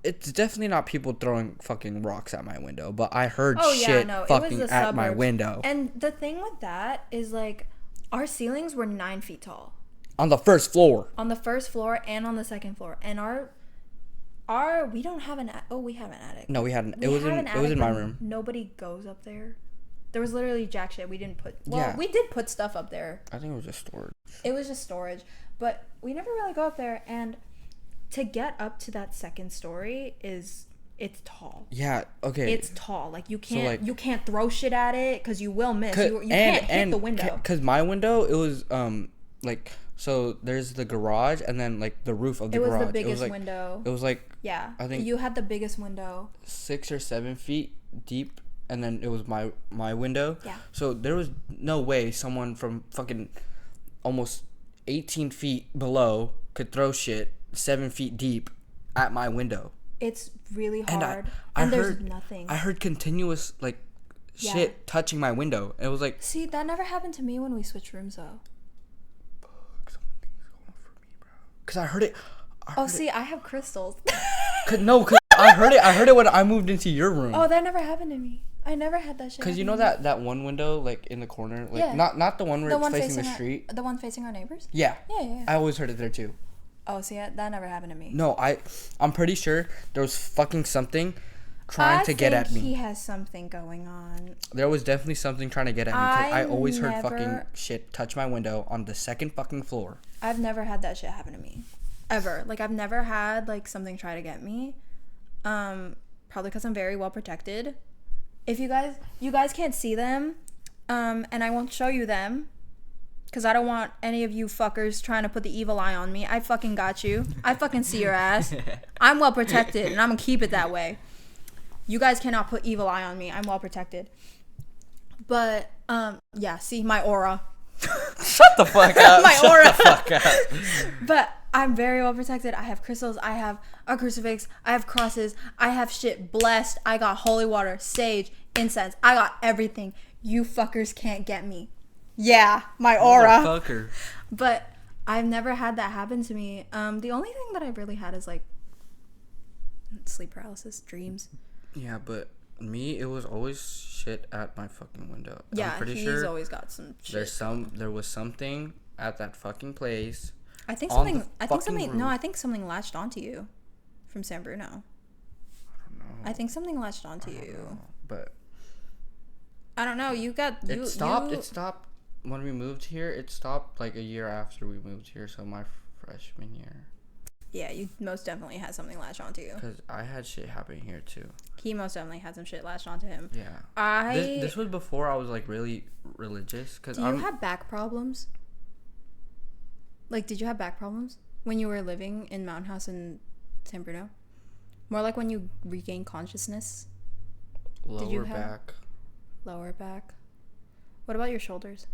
It's definitely not people throwing fucking rocks at my window, but I heard fucking at my window. And the thing with that is like our ceilings were 9 feet tall. On the first floor. On the first floor and on the second floor, and our we don't have an we have an attic. No, we had an. It was in my room. Nobody goes up there. There was literally jack shit. We didn't put... Well, we did put stuff up there. I think it was just storage. It was just storage. But we never really go up there. And to get up to that second story it's tall. Yeah, okay. It's tall. Like, you can't throw shit at it because you will miss. You can't hit the window. Because my window, it was, like... So, there's the garage and then, like, the roof of the garage. It was the biggest window. It was, like... Yeah. I think... You had the biggest window. 6 or 7 feet deep. And then it was my window. Yeah. So there was no way someone from fucking almost 18 feet below could throw shit 7 feet deep at my window. It's really hard. And there's nothing. I heard continuous like shit touching my window. It was like... See, that never happened to me when we switched rooms, though. Fuck, something's going for me, bro. Because I heard it... I have crystals. Cause I heard it when I moved into your room. Oh, that never happened to me. I never had that shit. Because you know that one window, like, in the corner? Like, yeah. Not the one where it's facing the street? The one facing our neighbors? Yeah. Yeah. I always heard it there, too. Oh, see, that never happened to me. No, I'm pretty sure there was fucking something trying to get at me. He has something going on. There was definitely something trying to get at me. Because I always heard fucking shit touch my window on the second fucking floor. I've never had that shit happen to me. Ever. Like, I've never had, like, something try to get me. Probably because I'm very well protected. If you guys can't see them, and I won't show you them, because I don't want any of you fuckers trying to put the evil eye on me. I fucking got you. I fucking see your ass. I'm well protected, and I'm gonna keep it that way. You guys cannot put evil eye on me. I'm well protected. But, yeah, see, my aura. Shut the fuck up. My aura. Shut the fuck up. But I'm very well protected. I have crystals. I have a crucifix. I have crosses. I have shit blessed. I got holy water, sage, incense. I got everything. You fuckers can't get me. Yeah, my aura. Motherfucker. But I've never had that happen to me. The only thing that I've really had is like sleep paralysis, dreams. Yeah, but me, it was always shit at my fucking window. Yeah, I'm pretty he's sure always got some shit. There was something at that fucking place. I think something latched onto you from San Bruno. I don't know. I think something latched onto you. But I don't know. It stopped when we moved here. It stopped like a year after we moved here, so my freshman year. Yeah, you most definitely had something latched onto you. Because I had shit happening here too. He most definitely had some shit latched onto him. Yeah. This was before I was like really religious. Do you have back problems? Like, did you have back problems when you were living in Mountain House in San Bruno? More like when you regained consciousness? Lower back. Lower back. What about your shoulders?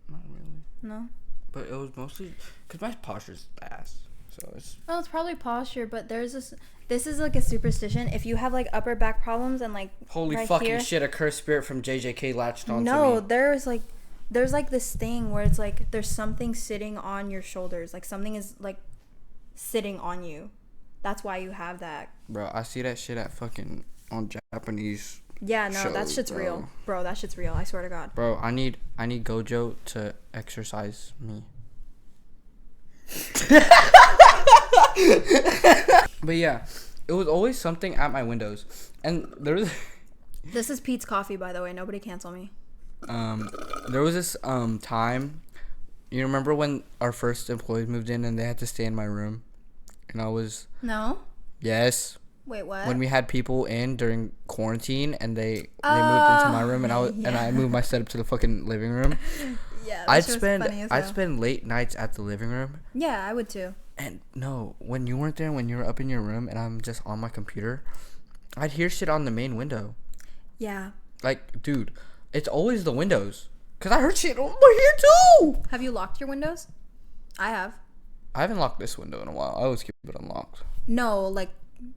Not really. No? But it was mostly because my posture's ass. So it's... Well, it's probably posture, but this is like a superstition. If you have like upper back problems and like holy right fucking here, shit, a cursed spirit from JJK latched onto me. No, there's like this thing where it's like there's something sitting on your shoulders. Like something is like sitting on you. That's why you have that. Bro, I see that shit at fucking on Japanese. Yeah, no, shows, that shit's real. Bro, that shit's real. I swear to God. Bro, I need Gojo to exercise me. But yeah, it was always something at my windows. And there was... This is Pete's coffee, by the way. Nobody cancel me. There was this time, you remember when our first employees moved in and they had to stay in my room, and I was... No. Yes. Wait, what? When we had people in during quarantine and they moved into my room, and I moved my setup to the fucking living room. Yeah, I'd spend late nights at the living room. Yeah, I would too. And no, when you weren't there, when you were up in your room and I'm just on my computer, I'd hear shit on the main window. Yeah. Like, dude, it's always the windows. Because I heard shit over here too. Have you locked your windows? I have. I haven't locked this window in a while. I always keep it unlocked. No, like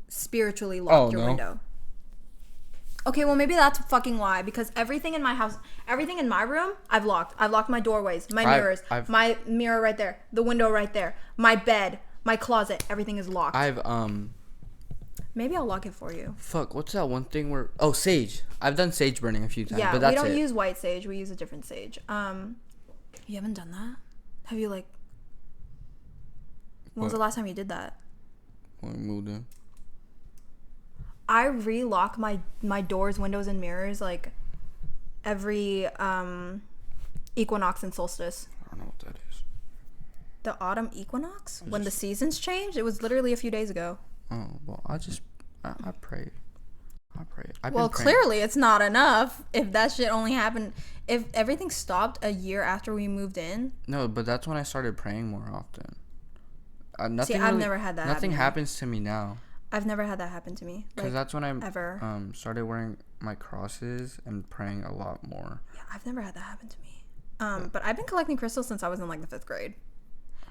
spiritually locked your window. Okay, well maybe that's fucking why. Because everything in my house, everything in my room, I've locked. I've locked my doorways, my mirrors, my mirror right there, the window right there, my bed, my closet. Everything is locked. Maybe I'll lock it for you. Fuck, what's that one thing where... Oh, sage. I've done sage burning a few times, yeah, but that's we don't use white sage. We use a different sage. You haven't done that? Have you, like... When was the last time you did that? When we moved in. I relock my doors, windows, and mirrors, like, every equinox and solstice. I don't know what that is. The autumn equinox? When the seasons change? It was literally a few days ago. Oh, well, I pray. I pray. Well, clearly it's not enough if that shit only happened... If everything stopped a year after we moved in. No, but that's when I started praying more often. I've never had that Nothing happens to me now. I've never had that happen to me. Because that's when I started wearing my crosses and praying a lot more. Yeah, I've never had that happen to me. But I've been collecting crystals since I was in like the 5th grade.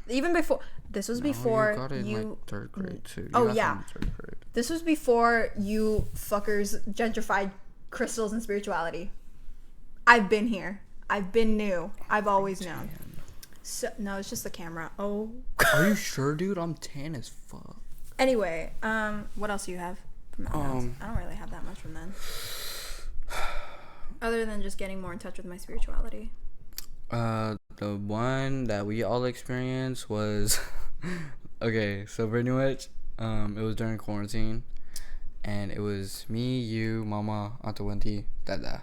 Even before... This was before you got it in like 3rd grade too. Oh, yeah. 3rd grade. This was before you fuckers gentrified crystals and spirituality. I've been here. I've been new. I've always known. So no, it's just the camera. Oh. Are you sure, dude? I'm tan as fuck. Anyway, what else do you have from Mountain House? I don't really have that much from then. Other than just getting more in touch with my spirituality. The one that we all experienced was okay, so pretty much it was during quarantine, and it was me, you, Mama, Auntie Wendy, Dada,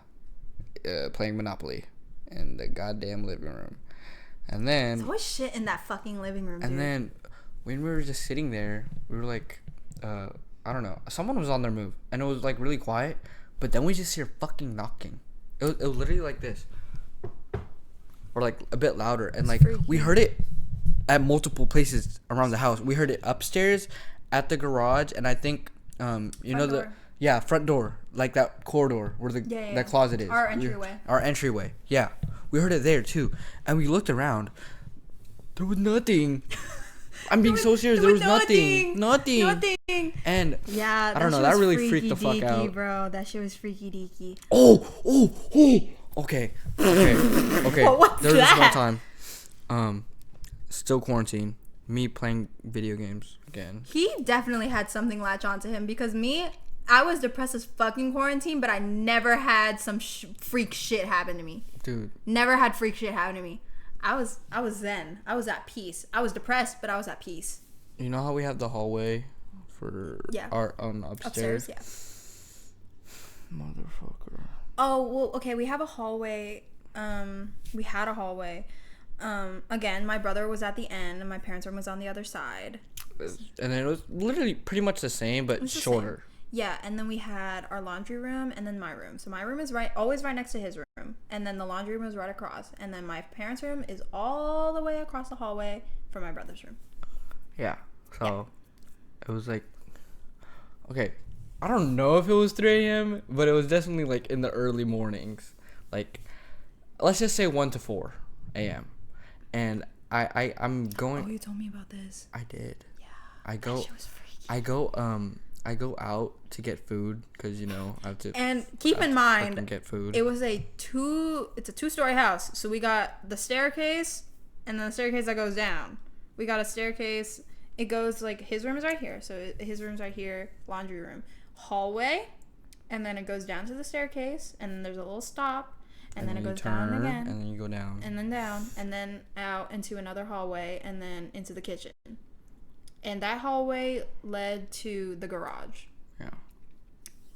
playing Monopoly in the goddamn living room. And then there's always shit in that fucking living room, and dude. then when we were just sitting there, we were like, I don't know, someone was on their move, and it was like really quiet, but then we just hear fucking knocking. It was literally like this, or like a bit louder, and like we heard it at multiple places around the house. We heard it upstairs, at the garage, and I think front door, like that corridor where that closet is. Our entryway. Yeah, we heard it there too, and we looked around. There was nothing. I'm being so serious. There was nothing. And yeah, I don't know. That really freaked the fuck out, bro. That shit was freaky deaky. Oh. Okay. What's there was that? this one time, still quarantine, me playing video games again. He definitely had something latch onto him because I was depressed as fucking quarantine, but I never had some freak shit happen to me. Dude. Never had freak shit happen to me. I was zen. I was at peace. I was depressed, but I was at peace. You know how we have the hallway for our upstairs? Yeah. Motherfucker. Oh, well, okay, we have a hallway. We had a hallway. Again, my brother was at the end and my parents' room was on the other side. And then it was literally pretty much the same, but shorter. Yeah, and then we had our laundry room and then my room. So my room is always right next to his room. And then the laundry room is right across. And then my parents' room is all the way across the hallway from my brother's room. Yeah. So it was like, okay, I don't know if it was 3 a.m., but it was definitely like in the early mornings. Like, let's just say 1 to 4 a.m. And I'm going. Oh, you told me about this. I did. Yeah. That shit was freaky. I go out to get food because, you know, I have to. And keep in mind, get food. It was it's a 2-story house. So we got the staircase and then the staircase that goes down. We got a staircase. It goes like his room is right here. So his room's right here. Laundry room. Hallway. And then it goes down to the staircase. And then there's a little stop. And then it goes down again. And then you go down. And then down. And then out into another hallway. And then into the kitchen. And that hallway led to the garage. Yeah.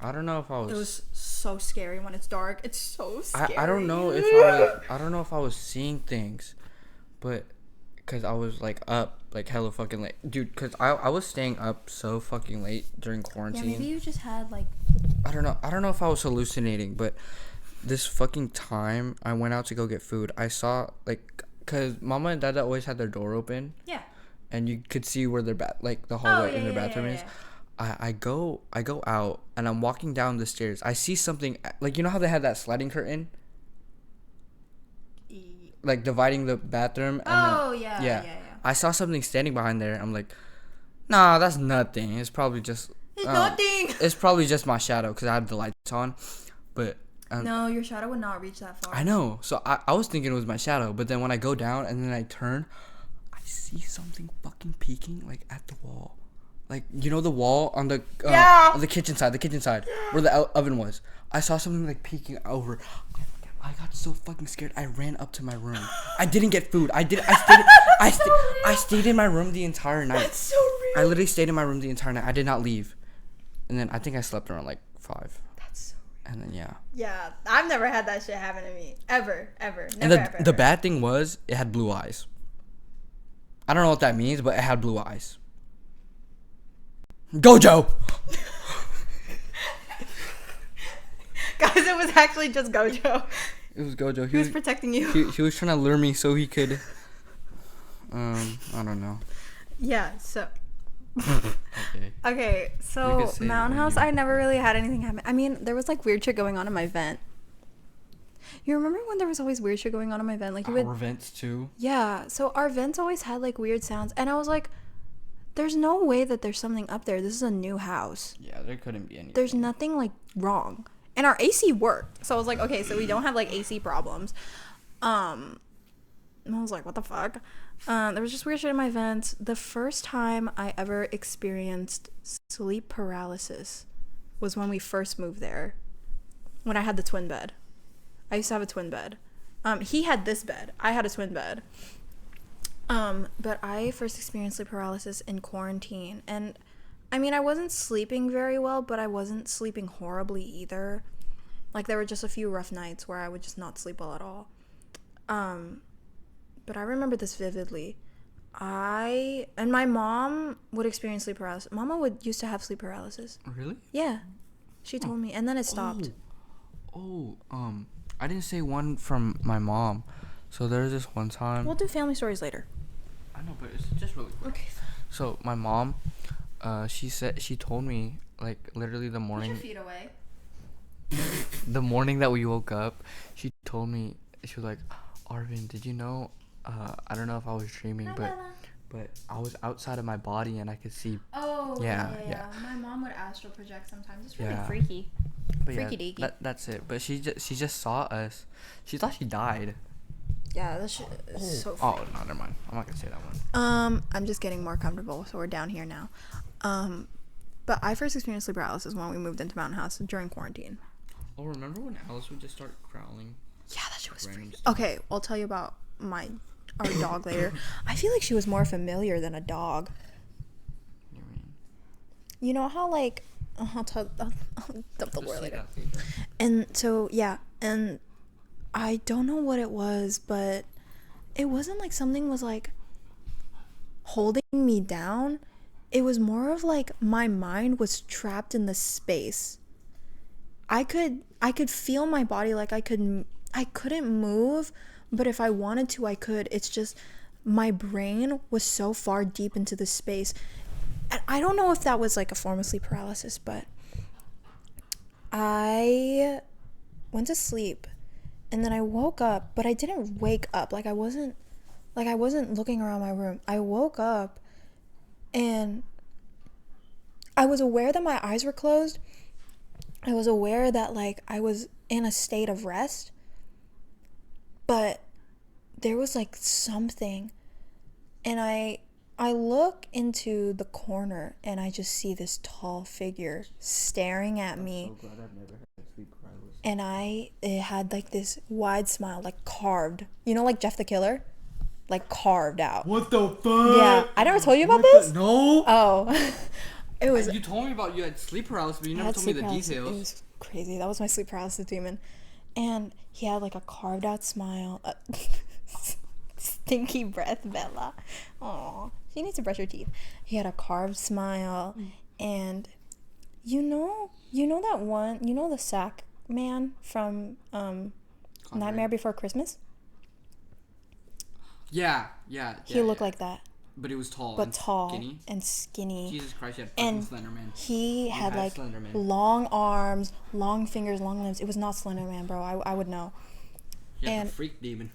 I don't know if I was. It was so scary when it's dark. It's so scary. I don't know if I was seeing things, but because I was like up like hella fucking late, dude. Because I was staying up so fucking late during quarantine. Yeah, maybe you just had like. I don't know if I was hallucinating, but this fucking time I went out to go get food. I saw like, cause Mama and Dada always had their door open. Yeah. And you could see where their the hallway in their bathroom is. I go out and I'm walking down the stairs. I see something like, you know how they had that sliding curtain, like dividing the bathroom. And yeah. I saw something standing behind there. I'm like, nah, that's nothing. It's probably just nothing. It's probably just my shadow because I had the lights on. But no, your shadow would not reach that far. I know. So I was thinking it was my shadow, but then when I go down and then I turn, I see something fucking peeking like at the wall. Like, you know the wall on the on the kitchen side where the oven was. I saw something like peeking over. I got so fucking scared. I ran up to my room. I didn't get food. I stayed in my room the entire night. That's so real. I literally stayed in my room the entire night. I did not leave. And then I think I slept around like 5. That's so real. And then yeah, I've never had that shit happen to me ever. Never, and the bad thing was it had blue eyes. I don't know what that means, but it had blue eyes. Gojo. Guys, it was actually just Gojo. It was Gojo. He was protecting you. He was trying to lure me so he could. I don't know. Yeah. So. Okay. So Mountain House, I never really had anything happen. I mean, there was like weird shit going on in my vent. You remember when there was always weird shit going on in my vent? Like our vents too. Yeah. So our vents always had like weird sounds, and I was like, there's no way that there's something up there. This is a new house. Yeah, there couldn't be anything. There's nothing like wrong. And our AC worked. So I was like, okay, so we don't have like AC problems. And I was like, what the fuck? There was just weird shit in my vents. The first time I ever experienced sleep paralysis was when we first moved there. When I had the twin bed. I used to have a twin bed. He had this bed. I had a twin bed. But I first experienced sleep paralysis in quarantine. And I mean, I wasn't sleeping very well, but I wasn't sleeping horribly either. Like, there were just a few rough nights where I would just not sleep well at all. But I remember this vividly. And my mom would experience sleep paralysis. Mama used to have sleep paralysis. Really? Yeah. She told me, and then it stopped. I didn't say one from my mom. So there was this one time. We'll do family stories later. I know, but it's just really quick. Okay. So my mom, she told me, like, literally the morning. Put your feet away. The morning that we woke up, she told me, she was like, Arvin, did you know, I don't know if I was dreaming, but I was outside of my body and I could see. Oh, yeah. My mom would astral project sometimes. It's really Yeah. freaky. But Freaky deaky. That's it. But she just saw us. She thought she died. Yeah, that shit is so freaky. Oh, no, never mind. I'm not gonna say that one. I'm just getting more comfortable, so we're down here now. But I first experienced sleep paralysis when we moved into Mountain House during quarantine. Oh, remember when Alice would just start growling? Yeah, that shit was freaky. Okay, I'll tell you about our dog later. I feel like she was more familiar than a dog. What do you mean? You know how, like, I'll dump the word later. That, and so, yeah, and I don't know what it was, but it wasn't like something was, like, holding me down. It was more of, like, my mind was trapped in the space. I could feel my body, like, I couldn't move, but if I wanted to, I could. It's just my brain was so far deep into the space. And I don't know if that was like a form of sleep paralysis, but I went to sleep and then I woke up, but I didn't wake up. I wasn't looking around my room. I woke up and I was aware that my eyes were closed. I was aware that, like, I was in a state of rest, but there was, like, something, and I look into the corner, and I just see this tall figure staring at me. I'm so glad I've never had sleep paralysis. And it had, like, this wide smile, like, carved, you know, like Jeff the Killer, like, carved out. What the fuck? Yeah, I never told you about this? No. Oh. It was. You told me about you had sleep paralysis, but you never told me the details. It was crazy. That was my sleep paralysis demon. And he had like a carved out smile. Stinky breath, Bella. Aw, she needs to brush her teeth. He had a carved smile, and you know that one. You know the sack man from Nightmare Before Christmas. Yeah. He looked like that. But he was tall. But and tall skinny. and skinny. Jesus Christ, he had fucking Slenderman. He had like long arms, long fingers, long limbs. It was not Slenderman, bro. I would know. He had the freak demon.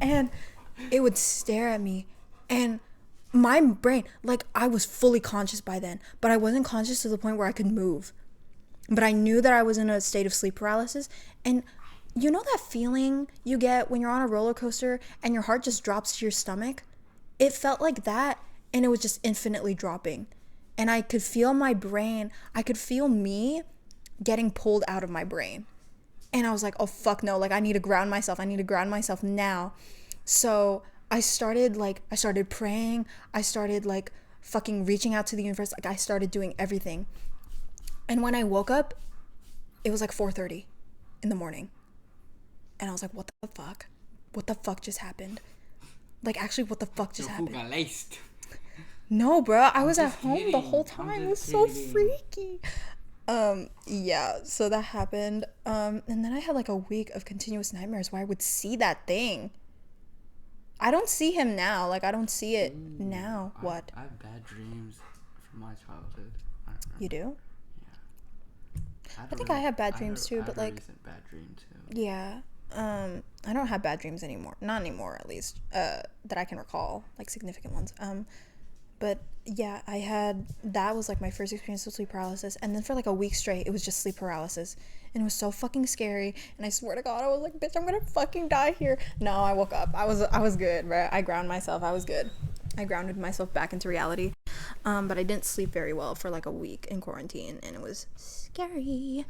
And it would stare at me, and my brain, like, I was fully conscious by then, but I wasn't conscious to the point where I could move. But I knew that I was in a state of sleep paralysis, and you know that feeling you get when you're on a roller coaster and your heart just drops to your stomach? It felt like that, and it was just infinitely dropping. And I could feel my brain, I could feel me getting pulled out of my brain. And I was like, oh, fuck no. Like, I need to ground myself. I need to ground myself now. So I started praying. I started, like, fucking reaching out to the universe. Like, I started doing everything. And when I woke up, it was like 4:30 in the morning. And I was like, what the fuck? What the fuck just happened? Like, actually, what the fuck just happened? No, bro. I was at home the whole time. It was so freaky. Yeah, so that happened. And then I had like a week of continuous nightmares where I would see that thing. I don't see him now. Like, I don't see it now. What? I have bad dreams from my childhood. You do? Yeah. I think I have bad dreams too, but like. Bad dream too. Yeah. I don't have bad dreams anymore. Not anymore, at least. That I can recall, like significant ones. But yeah, that was like my first experience with sleep paralysis, and then for like a week straight, it was just sleep paralysis, and it was so fucking scary. And I swear to God, I was like, bitch, I'm gonna fucking die here. No, I woke up. I was good, right? I grounded myself. I was good. I grounded myself back into reality. But I didn't sleep very well for like a week in quarantine, and it was scary.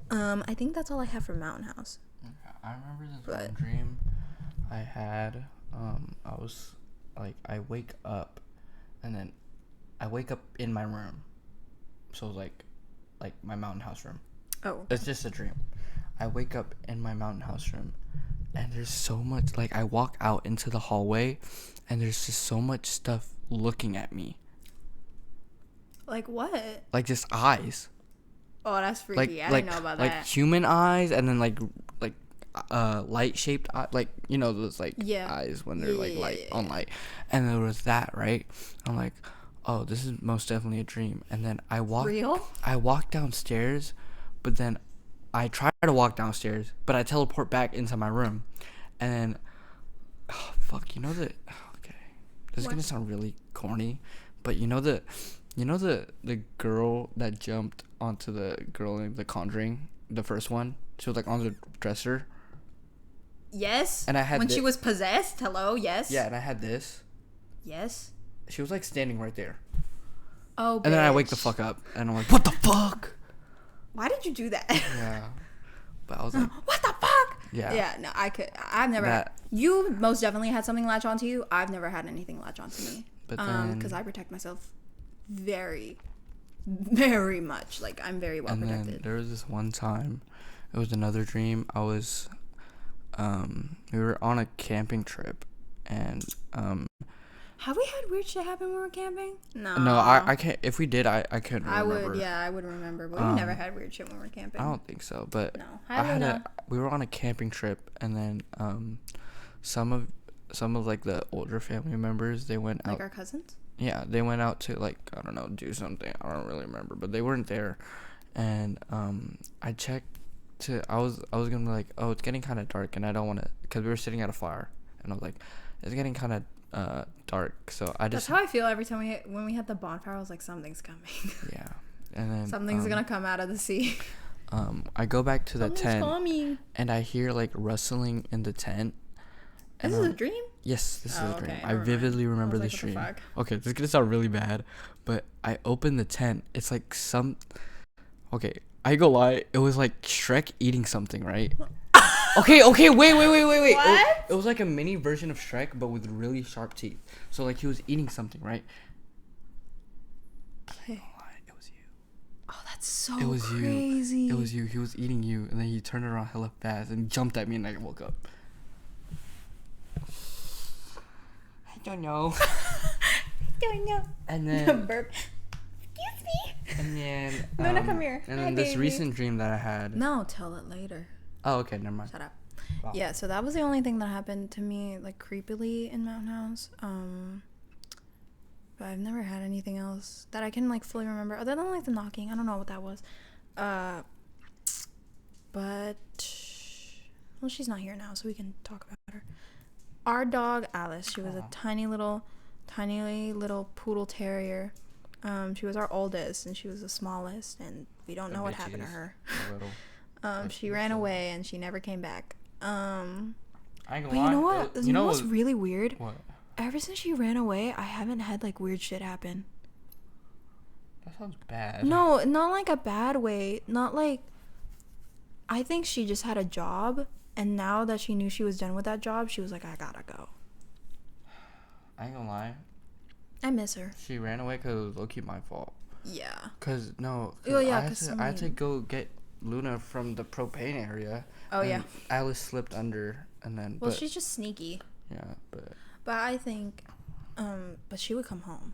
I think that's all I have from Mountain House. I remember this one dream I had. I was like, I wake up, and then I wake up in my room. So like my Mountain House room. Oh. It's just a dream. I wake up in my Mountain House room, and there's so much, like, I walk out into the hallway, and there's just so much stuff looking at me. Like what? Like just eyes. Oh, that's freaky. I didn't know about like that. Like human eyes, and then like light shaped eye, like, you know, those like eyes when they're on light. And there was that, right? I'm like, oh, this is most definitely a dream. And then I walk downstairs, but then I try to walk downstairs, but I teleport back into my room. And then okay, this is gonna sound really corny, but you know the girl that jumped onto the girl in The Conjuring, the first one? She was like on the dresser. Yes. And I had when she was possessed. Hello. Yes. Yeah, and I had this. Yes. She was like standing right there. Oh. And then I wake the fuck up, and I'm like, what the fuck? Why did you do that? Yeah. But I was like, what the fuck? Yeah. Yeah. No, I've never. You most definitely had something latch onto you. I've never had anything latch onto me. But then, because I protect myself very, very much. Like, I'm very well protected. And then there was this one time, it was another dream. I was, we were on a camping trip, and have we had weird shit happen when we were camping? No, I can't. If we did, I couldn't remember. I would remember, but we never had weird shit when we were camping. I don't think so, but no. We were on a camping trip, and then some of like the older family members, they went out. Like our cousins? Yeah, they went out to, like, I don't know, do something. I don't really remember, but they weren't there. And I checked I was gonna be like, oh, it's getting kind of dark, and I don't want to, because we were sitting at a fire, and I was like, it's getting kind of dark, so I just. That's how I feel every time when we had the bonfire. I was like, something's coming. Yeah, and then something's gonna come out of the sea. I go back to the tent, coming. And I hear like rustling in the tent. This is a dream? Yes, this is a dream. I vividly remember this dream. Okay, this is gonna sound really bad, but I opened the tent. It's like okay, I ain't gonna lie, it was like Shrek eating something, right? Okay, wait. What? It was like a mini version of Shrek, but with really sharp teeth. So like he was eating something, right? Okay. It was you. Oh, that's so crazy. It was you. He was eating you, and then he turned around hella fast and jumped at me, and I woke up. I don't know. And then burp. Excuse me. And then Nona, come here. And then this recent dream that I had. No, tell it later. Oh, okay, never mind. Shut up. Wow. Yeah, so that was the only thing that happened to me, like, creepily in Mountain House. But I've never had anything else that I can, like, fully remember, other than, like, the knocking. I don't know what that was. But well, she's not here now, so we can talk about her. Our dog Alice, she was a tiny little poodle terrier. She was our oldest, and she was the smallest, and we don't know what happened to her. She ran away, and she never came back. I ain't gonna but you know what? You know what's really weird? What? Ever since she ran away, I haven't had, like, weird shit happen. That sounds bad. No, not like a bad way. Not like... I think she just had a job, and now that she knew she was done with that job, she was like, I gotta go. I ain't gonna lie. I miss her. She ran away because it was low-key my fault. Yeah. I had to go get Luna from the propane area. Oh, yeah. Alice slipped under, and then... Well, she's just sneaky. Yeah, but... But I think... but she would come home.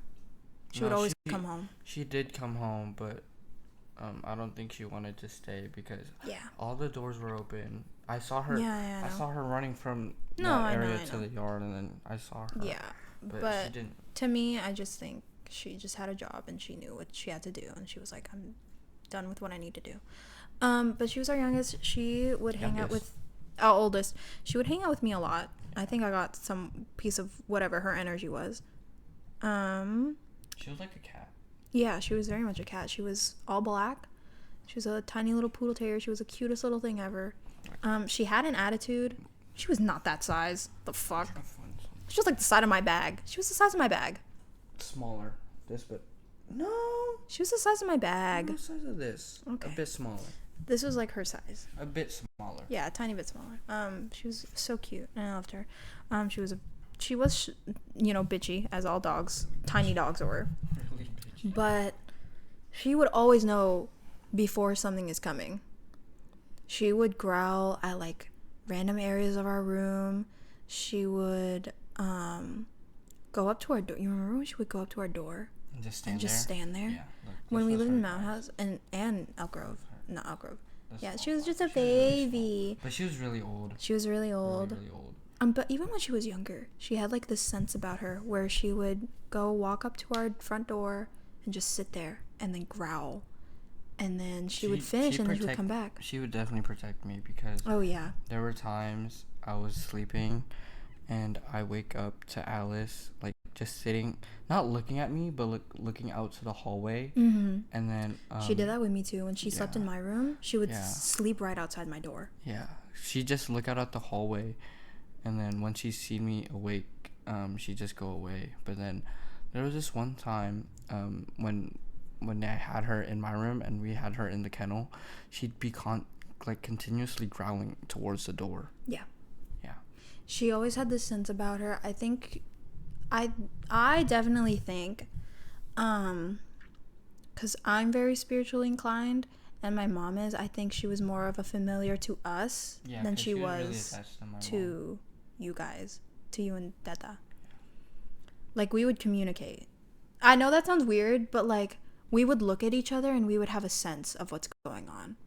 She would always come home. She did come home, but... I don't think she wanted to stay because all the doors were open. I saw her. I saw her running from that area to the yard, and then I saw her. Yeah, but she didn't. To me, I just think she just had a job and she knew what she had to do, and she was like, "I'm done with what I need to do." But she was our youngest. She would hang out with Our oldest. She would hang out with me a lot. I think I got some piece of whatever her energy was. She was like a cat. Yeah, she was very much a cat. She was all black. She was a tiny little poodle terrier. She was the cutest little thing ever. She had an attitude. She was not that size. The fuck? She was like the size of my bag. She was the size of my bag. Smaller. This bit. No. She was the size of my bag. The size of this. Okay. A bit smaller. This was like her size. A bit smaller. Yeah, a tiny bit smaller. She was so cute, and I loved her. She was bitchy, as all dogs, tiny dogs were. Really bitchy. But she would always know before something is coming. She would growl at like random areas of our room. She would go up to our door. You remember when she would go up to our door and just stand there? Yeah. When we lived in Mount House and Elk Grove. Not Elk Grove. Yeah, she was just a baby. But she was really old. She was really old. Really old. But even when she was younger, she had like this sense about her where she would go walk up to our front door and just sit there and then growl. And then she would finish and then she would come back. She would definitely protect me because there were times I was sleeping and I wake up to Alice like just sitting, not looking at me, but looking out to the hallway. Mm-hmm. And then she did that with me too. When she slept in my room, she would sleep right outside my door. Yeah, she'd just look out at the hallway, and then when she seen me awake, she'd just go away. But then there was this one time when I had her in my room and we had her in the kennel, she'd be continuously growling towards the door. Yeah. Yeah. She always had this sense about her. I think I definitely think cuz I'm very spiritually inclined and my mom is, I think she was more of a familiar to us than she was really to you guys, to you and Deta. Like we would communicate. I know that sounds weird, but like we would look at each other and we would have a sense of what's going on.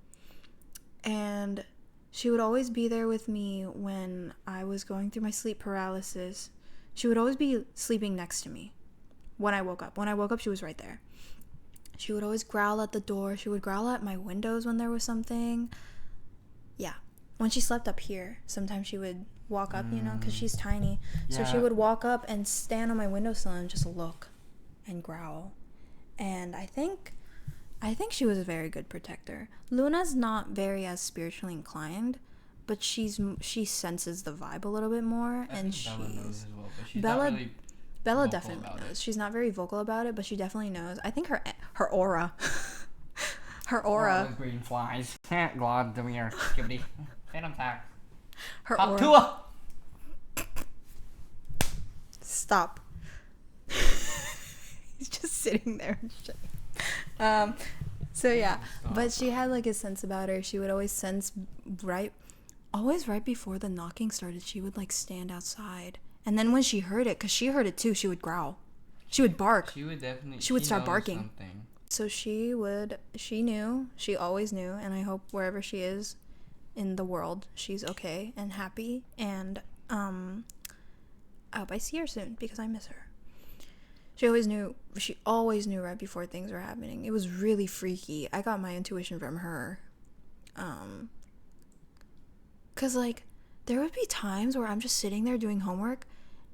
And she would always be there with me when I was going through my sleep paralysis. She would always be sleeping next to me when I woke up. When I woke up, she was right there. She would always growl at the door. She would growl at my windows when there was something. Yeah. When she slept up here, sometimes she would walk up, because she's tiny. Yeah. So she would walk up and stand on my windowsill and just look and growl. And I think she was a very good protector. Luna's not very as spiritually inclined, but she senses the vibe a little bit more. And Bella knows as well, but she's not really Bella definitely knows. She's not very vocal about it, but she definitely knows. I think her aura. Her aura. Oh, green flies. Can't glad the mirror. Skibbity. Phantom tack. Her aura. Stop. He's just sitting there and shit. So yeah, but she had like a sense about her. She would always sense right before the knocking started. She would like stand outside, and then when she heard it, because she heard it too, she would growl. She would bark. She would start barking. Something. So she knew. She always knew, and I hope wherever she is in the world, she's okay and happy. And I hope I see her soon because I miss her. She always knew right before things were happening. It was really freaky. I got my intuition from her. 'Cause like there would be times where I'm just sitting there doing homework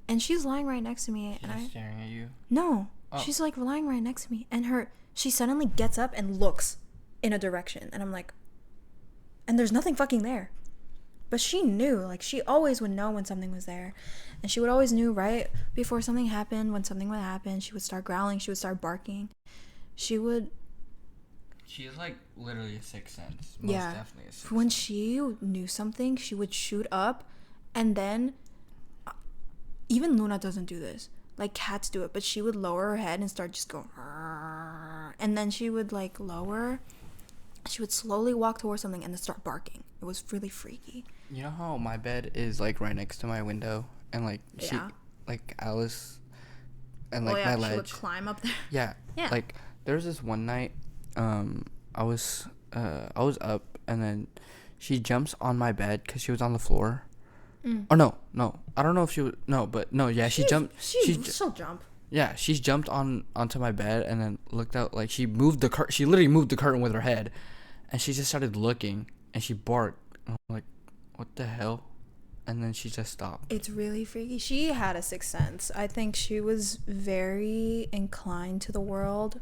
and she's lying right next to me. She's staring at you? No. Oh. She's like lying right next to me and she suddenly gets up and looks in a direction and I'm like, and there's nothing fucking there. But she knew, like she always would know when something was there. And she would always knew right before something happened, when something would happen, she would start growling, she would start barking. She is like literally a sixth sense. Most definitely a sixth sense. When she knew something, she would shoot up and then even Luna doesn't do this. Like cats do it, but she would lower her head and start just going and then she would like lower. She would slowly walk towards something and then start barking. It was really freaky. You know how my bed is like right next to my window and like she like Alice and like my ledge. She would climb up there. Yeah. Like there was this one night I was up and then she jumps on my bed cuz she was on the floor. Or no. I don't know if she was she jumped. She'll jump. Yeah, she's jumped onto my bed and then looked out like she literally moved the curtain with her head and she just started looking and she barked. And I'm like, what the hell? And then she just stopped. It's really freaky. She had a sixth sense. I think she was very inclined to the world.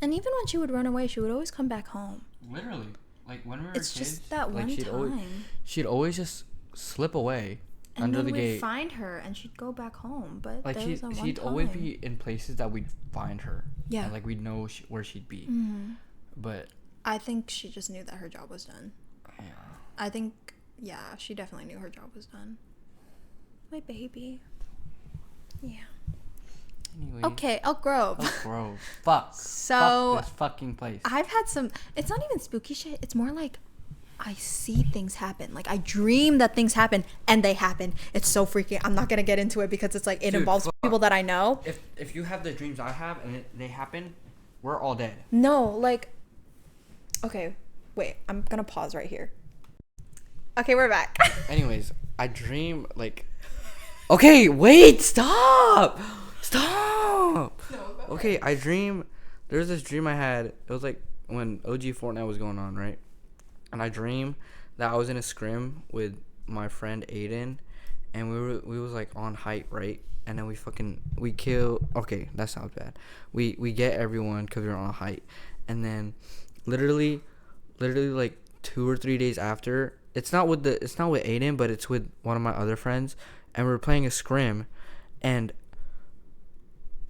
And even when she would run away, she would always come back home. Literally. Like, when we were kids. It's just that like, one time. She'd always just slip away and under then the we'd gate. Find her, and she'd go back home. But like, she'd always be in places that we'd find her. Yeah. And, like, we'd know where she'd be. Mm-hmm. But I think she just knew that her job was done. Yeah. I think, yeah, she definitely knew her job was done. My baby. Yeah. Anyway. Okay, Elk Grove. Fuck. So, fuck this fucking place. I've had some, it's not even spooky shit. It's more like I see things happen. Like, I dream that things happen, and they happen. It's so freaky. I'm not going to get into it because it's like, it involves people that I know. If you have the dreams I have and they happen, we're all dead. No, like, okay, wait. I'm going to pause right here. Okay, we're back. Anyways, I dream, like, okay, wait, stop. Okay, I dream. There's this dream I had. It was like when OG Fortnite was going on, right? And I dream that I was in a scrim with my friend Aiden, and we was like on height, right? And then we kill. Okay, that sounds bad. We get everyone because we were on height, and then literally like 2 or 3 days after, it's not with Aiden, but it's with one of my other friends, and we were playing a scrim, and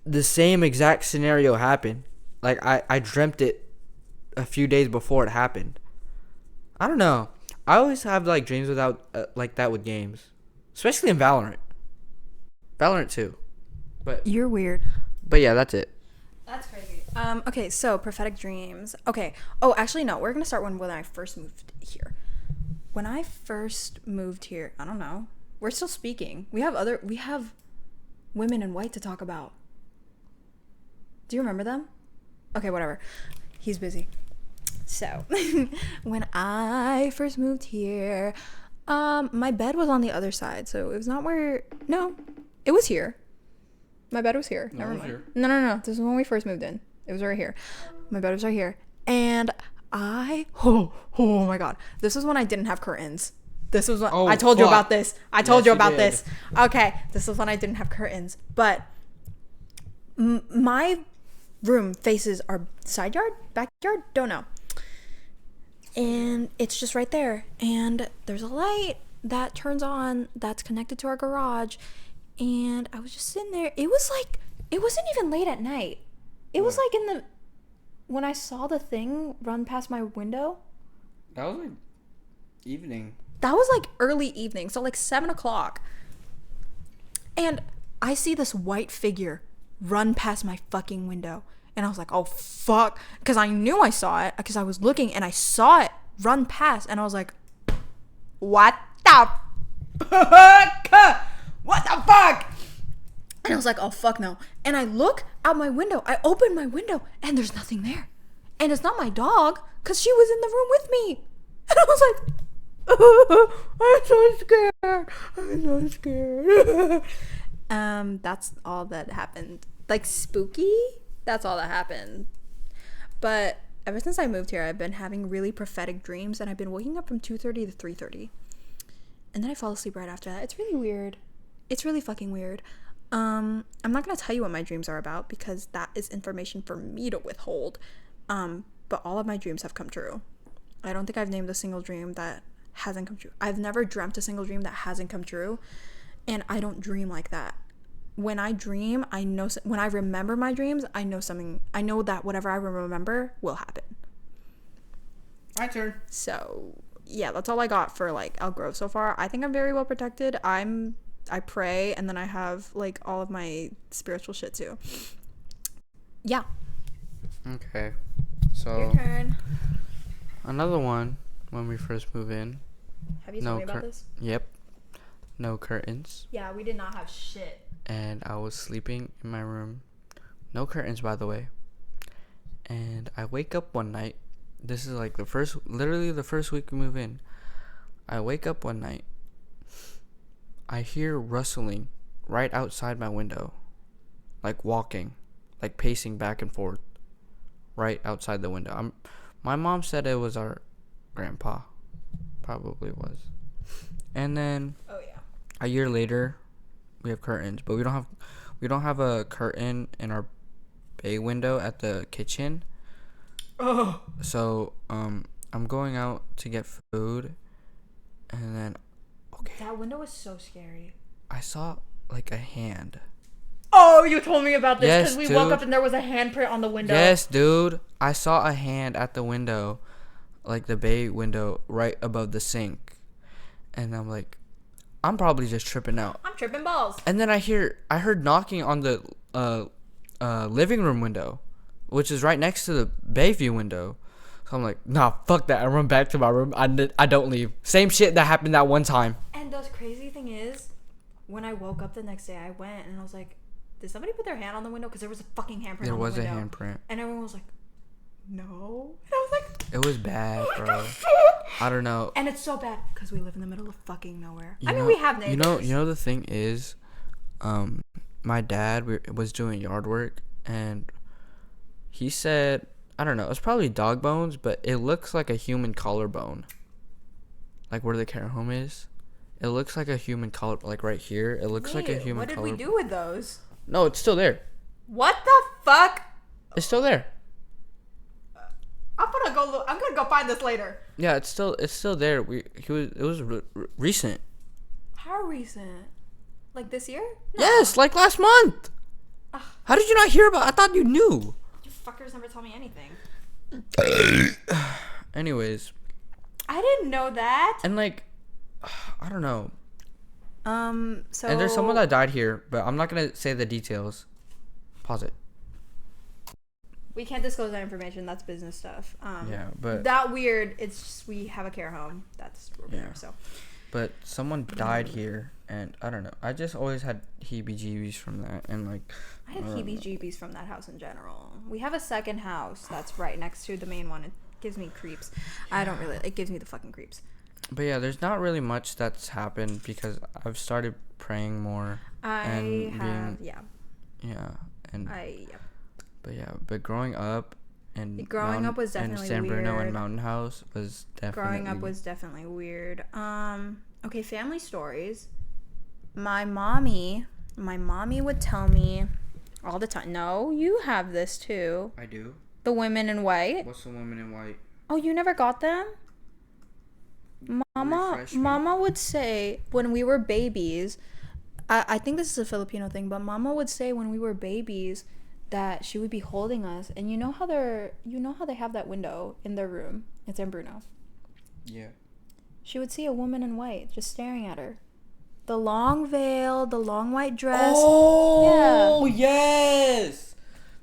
the same exact scenario happened. Like, I dreamt it a few days before it happened. I don't know. I always have, like, dreams without like that with games, especially in Valorant. Valorant too. But you're weird. But yeah, that's it. That's crazy. Okay, so prophetic dreams. Okay. Oh, actually, no. We're gonna start when I first moved here. When I first moved here, I don't know. We're still speaking. We have women in white to talk about. Do you remember them? Okay, whatever. He's busy. So, when I first moved here, my bed was on the other side. So it was not where. No, it was here. My bed was here. Never mind. Here. No. This is when we first moved in. It was right here. My bed was right here. And oh my God. This was when I didn't have curtains. This was when I told you about this. I told you about this. Okay. This was when I didn't have curtains. But my room faces our side yard, backyard, don't know. And it's just right there. And there's a light that turns on that's connected to our garage. And I was just sitting there. It wasn't even late at night. It was like when I saw the thing run past my window. That was like evening. That was like early evening. So like 7:00. And I see this white figure run past my fucking window. And I was like, oh, fuck. Because I knew I saw it. Because I was looking and I saw it run past. And I was like, what the fuck? What the fuck? And I was like, oh, fuck no. And I look out my window. I open my window and there's nothing there. And it's not my dog because she was in the room with me. And I was like, I'm so scared. That's all that happened. Like, spooky? That's all that happened. But ever since I moved here, I've been having really prophetic dreams, and I've been waking up from 2:30 to 3:30. And then I fall asleep right after that. It's really weird. It's really fucking weird. I'm not going to tell you what my dreams are about because that is information for me to withhold. But all of my dreams have come true. I don't think I've named a single dream that hasn't come true. I've never dreamt a single dream that hasn't come true. And I don't dream like that. When I dream, I know, when I remember my dreams, I know something, I know that whatever I remember will happen. My turn. So, yeah, that's all I got for, like, Elk Grove so far. I think I'm very well protected. I pray, and then I have, like, all of my spiritual shit, too. Yeah. Okay. So, your turn. Another one, when we first move in. Have you told me about this? Yep. No curtains. Yeah, we did not have shit. And I was sleeping in my room. No curtains, by the way. And I wake up one night. This is like literally the first week we move in. I wake up one night. I hear rustling right outside my window. Like walking. Like pacing back and forth. Right outside the window. My mom said it was our grandpa. Probably was. And then Oh yeah. a year later, we have curtains, but we don't have a curtain in our bay window at the kitchen. Oh. So I'm going out to get food, and then That window was so scary. I saw like a hand. Oh, you told me about this because Yes, we woke dude. up and there was a handprint on the window. Yes, dude. I saw a hand at the window, like the bay window right above the sink. And I'm like, I'm probably just tripping out. I'm tripping balls. And then I heard knocking on the living room window, which is right next to the bay view window. So I'm like, nah, fuck that. I run back to my room. I don't leave. Same shit that happened that one time. And the crazy thing is, when I woke up the next day, I went and I was like, did somebody put their hand on the window? Because there was a fucking handprint There on the was a window. handprint. And everyone was like, no. And I was like, It was bad, bro. I don't know. and it's so bad because we live in the middle of fucking nowhere. You I mean, know- we have neighbors. You know the thing is, my dad was doing yard work, and he said, I don't know, it's probably dog bones, but it looks like a human collarbone. Like where the care home is. It looks like a human collar, like right here. It looks like a human What did we collarbone. do with those? No, it's still there. What the fuck? It's still there. I'm gonna go look. I'm gonna go find this later. Yeah, it's still there. It was recent. How recent? Like this year? No. Yes, like last month. Ugh. How did you not hear about? I thought you knew. You fuckers never tell me anything. Anyways, I didn't know that. and like, I don't know. So. And there's someone that died here, but I'm not gonna say the details. Pause it. We can't disclose that information. That's business stuff. Yeah, but That weird. It's just we have a care home. That's where we Yeah. are. So. but someone died here, and I don't know. I just always had heebie-jeebies from that, and like. I have heebie-jeebies from that house in general. We have a second house that's right next to the main one. It gives me creeps. I don't really. It gives me the fucking creeps. But yeah, there's not really much that's happened because I've started praying more. Yeah, and but growing up and was definitely and San Bruno weird. and Mountain House was definitely Growing up was definitely weird. Okay, family stories. My mommy would tell me all the time. No, you have this too. I do. The women in white. What's the woman in white? Oh, you never got them? Refresh me. Mama would say when we were babies, I think this is a Filipino thing, but Mama would say when we were babies that she would be holding us, and you know how they have that window in their room in San Bruno. Yeah. She would see a woman in white just staring at her. The long veil, the long white dress. Oh, yes.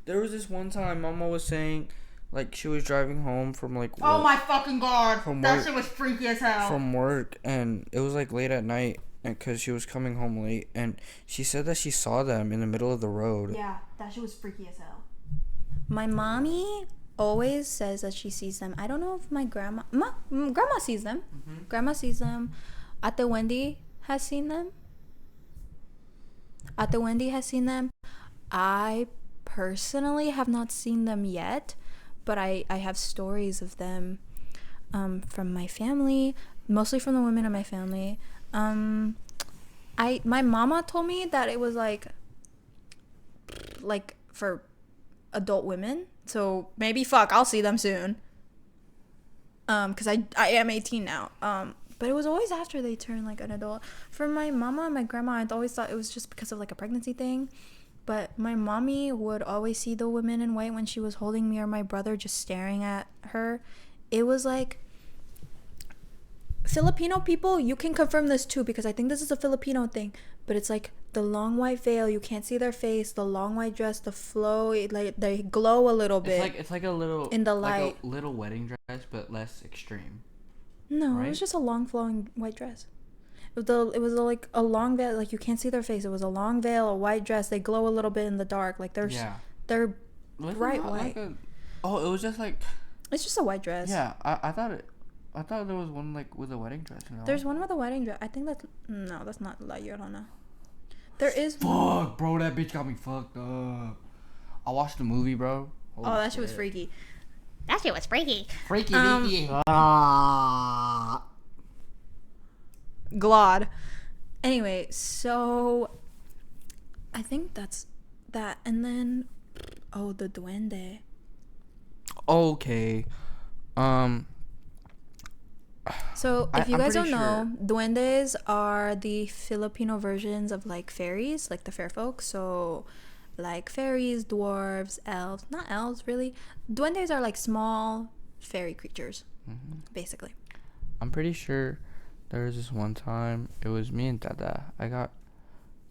There was this one time Mama was saying, like, she was driving home from, like, work, Oh my fucking god. From That work- shit was freaky as hell. from work, and it was, like, late at night, because she was coming home late, and she said that she saw them in the middle of the road. Yeah, that shit was freaky as hell. My mommy always says that she sees them. I don't know if my grandma sees them. Mm-hmm. Grandma sees them. Ate Wendy has seen them. Ate Wendy has seen them. I personally have not seen them yet, but I have stories of them from my family, mostly from the women in my family. My mama told me that it was like for adult women, so maybe I'll see them soon, because I am 18 now, but it was always after they turn like an adult. For my mama and my grandma, I always thought it was just because of like a pregnancy thing, but my mommy would always see the women in white when she was holding me or my brother, just staring at her. It was like Filipino people, you can confirm this too, because I think this is a Filipino thing, but it's like the long white veil, you can't see their face, the long white dress, the flow, like they glow a little bit. It's like a little in the like light. a little wedding dress, but less extreme. No, right? it was just a long flowing white dress. It was like a long veil, like you can't see their face. It was a long veil, a white dress. They glow a little bit in the dark, like they're Was it bright not white. it was just like. It's just a white dress. Yeah, I thought there was one like with a wedding dress. You know? There's one with a wedding dress. I think that's not La Llorona. There is. Fuck, bro, that bitch got me fucked up. I watched the movie, bro. Holy That shit was freaky. That shit was freaky. Freaky. glad. Anyway, so I think that's that. And then, the duende. Okay. So if you I'm guys don't pretty know, duendes are the Filipino versions of like fairies, like the fair folk. So like fairies, dwarves, elves. Not elves, really. Duendes are like small fairy creatures, basically. I'm pretty sure there was this one time, it was me and Dada.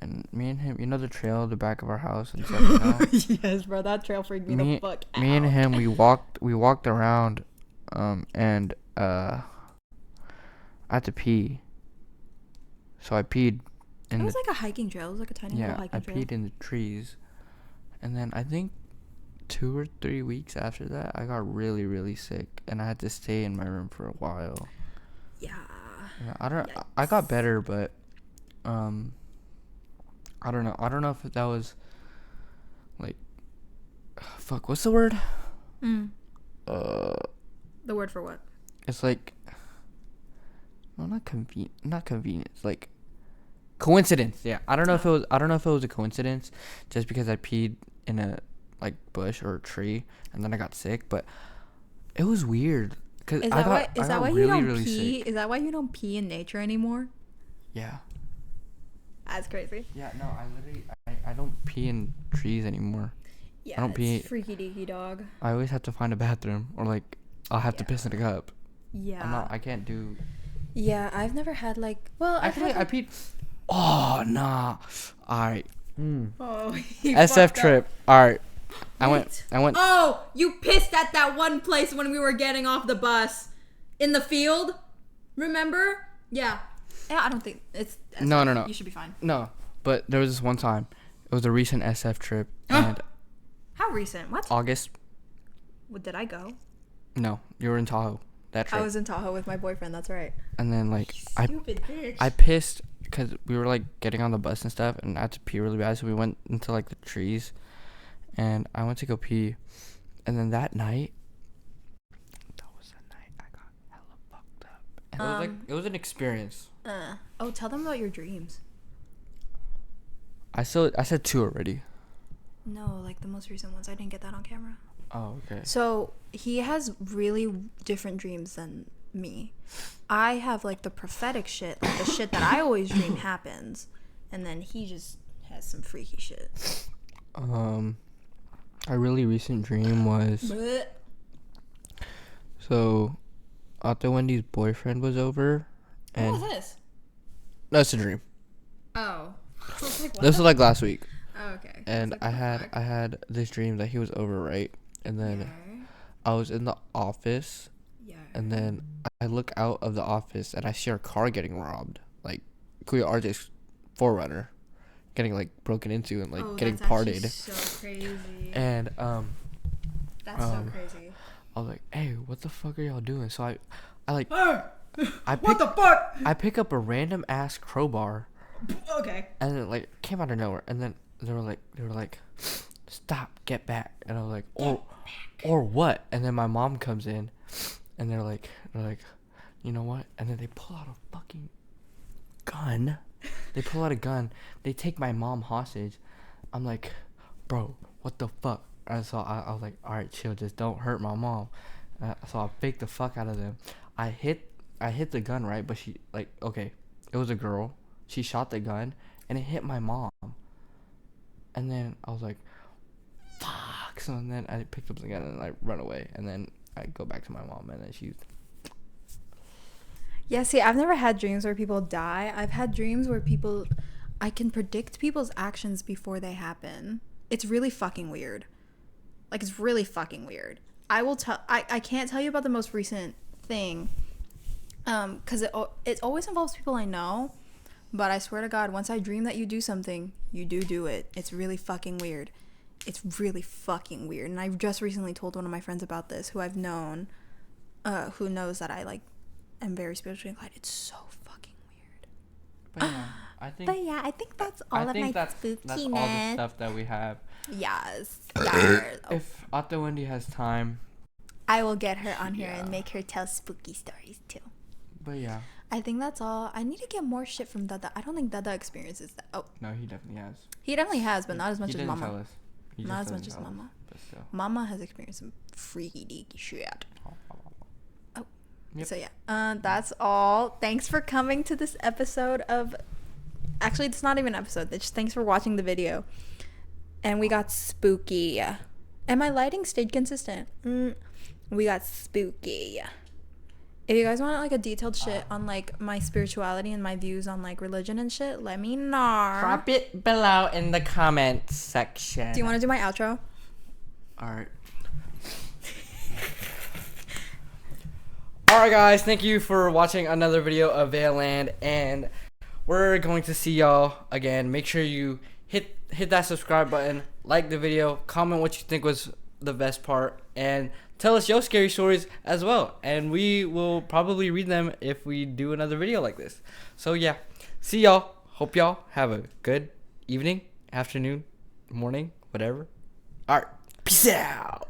And me and him, you know the trail, the back of our house and stuff, you know? Yes, bro, that trail freaked me the fuck out. Me and him, we walked around, and, I had to pee. So I peed in It was like a hiking trail. It was like a tiny little hiking trail. I peed in the trees. And then I think 2 or 3 weeks after that, I got really, really sick. And I had to stay in my room for a while. Yeah. I got better, but, I don't know. I don't know if that was, like, fuck, what's the word? The word for what? It's like, no, not convenient. It's like coincidence. Yeah, I don't know if it was a coincidence, just because I peed in a like bush or a tree and then I got sick. But it was weird because I got really sick. Is that why you don't pee in nature anymore? Yeah. That's crazy. Yeah. No, I don't pee in trees anymore. Yeah, I don't pee. Freaky deaky dog. I always have to find a bathroom, or like I'll have to piss in a cup. Yeah. I can't do. Yeah, I've never had like. Well, actually, I peed. Oh nah. All right. Oh. SF trip. All right. I went. Oh, you pissed at that one place when we were getting off the bus, in the field. Remember? Yeah. Yeah, I don't think it's. No. You should be fine. No, but there was this one time. It was a recent SF trip, and. How recent? What? August. What, did I go? No, you were in Tahoe. That trip. I was in Tahoe with my boyfriend. That's right. And then like Stupid bitch. I pissed because we were like getting on the bus and stuff, and I had to pee really bad, so we went into like the trees, and I went to go pee, and then that night. That was the night I got hella fucked up. And it was an experience. Tell them about your dreams. I said 2 already. No, like the most recent ones. I didn't get that on camera. Oh, okay. So he has really different dreams than me. I have like the prophetic shit, like the shit that I always dream happens, and then he just has some freaky shit. A really recent dream was. So, Otto Wendy's boyfriend was over, and. What was this? No, it's a dream. Oh. I was like, what this was like last week. Oh, okay. And I had this dream that he was over, right? And then I was in the office. Yeah. And then I look out of the office and I see our car getting robbed. Like Kuya RJ's 4Runner getting like broken into and like getting parted. So crazy. And that's so crazy. I was like, "Hey, what the fuck are y'all doing?" So I like what the fuck? I pick up a random ass crowbar. Okay. And then like came out of nowhere, and then they were like, "Stop, get back!" And I was like, or what? And then my mom comes in, and they're like, you know what? And then they pull out a fucking gun. They pull out a gun. They take my mom hostage. I'm like, bro, what the fuck? And so I was like, all right, chill, just don't hurt my mom. So I faked the fuck out of them. I hit the gun, right? But she like, okay, it was a girl. She shot the gun, and it hit my mom. And then I was like, fuck. So then I picked up the gun and I run away. And then I go back to my mom, and then she's... Yeah, see, I've never had dreams where people die. I've had dreams where I can predict people's actions before they happen. It's really fucking weird. Like, it's really fucking weird. I can't tell you about the most recent thing. Because it always involves people I know. But I swear to God, once I dream that you do something, you do it. It's really fucking weird. It's really fucking weird. And I've just recently told one of my friends about this, who I've known, who knows that I, like, am very spiritually inclined. It's so fucking weird. But yeah, I think that's all of my spookiness. That's all the stuff that we have. Yes. If Otto Wendy has time, I will get her on here and make her tell spooky stories, too. But yeah. I think that's all. I need to get more shit from Dada. I don't think Dada experiences that. Oh. No, he definitely has. He definitely has, but not as much as Mama. Tell us. Not as much as Mama. But still. Mama has experienced some freaky deaky shit. Oh. Yep. So yeah. That's all. Thanks for coming to this episode of... Actually, it's not even an episode. It's just thanks for watching the video. And we got spooky. And my lighting stayed consistent. We got spooky. If you guys want like a detailed shit on like my spirituality and my views on like religion and shit, let me know. Drop it below in the comments section. Do you want to do my outro? Alright. Alright guys, thank you for watching another video of Veahland, and we're going to see y'all again. Make sure you hit that subscribe button, like the video, comment what you think was the best part, and tell us your scary stories as well, and we will probably read them if we do another video like this. So yeah, see y'all. Hope y'all have a good evening, afternoon, morning, whatever. Alright, peace out.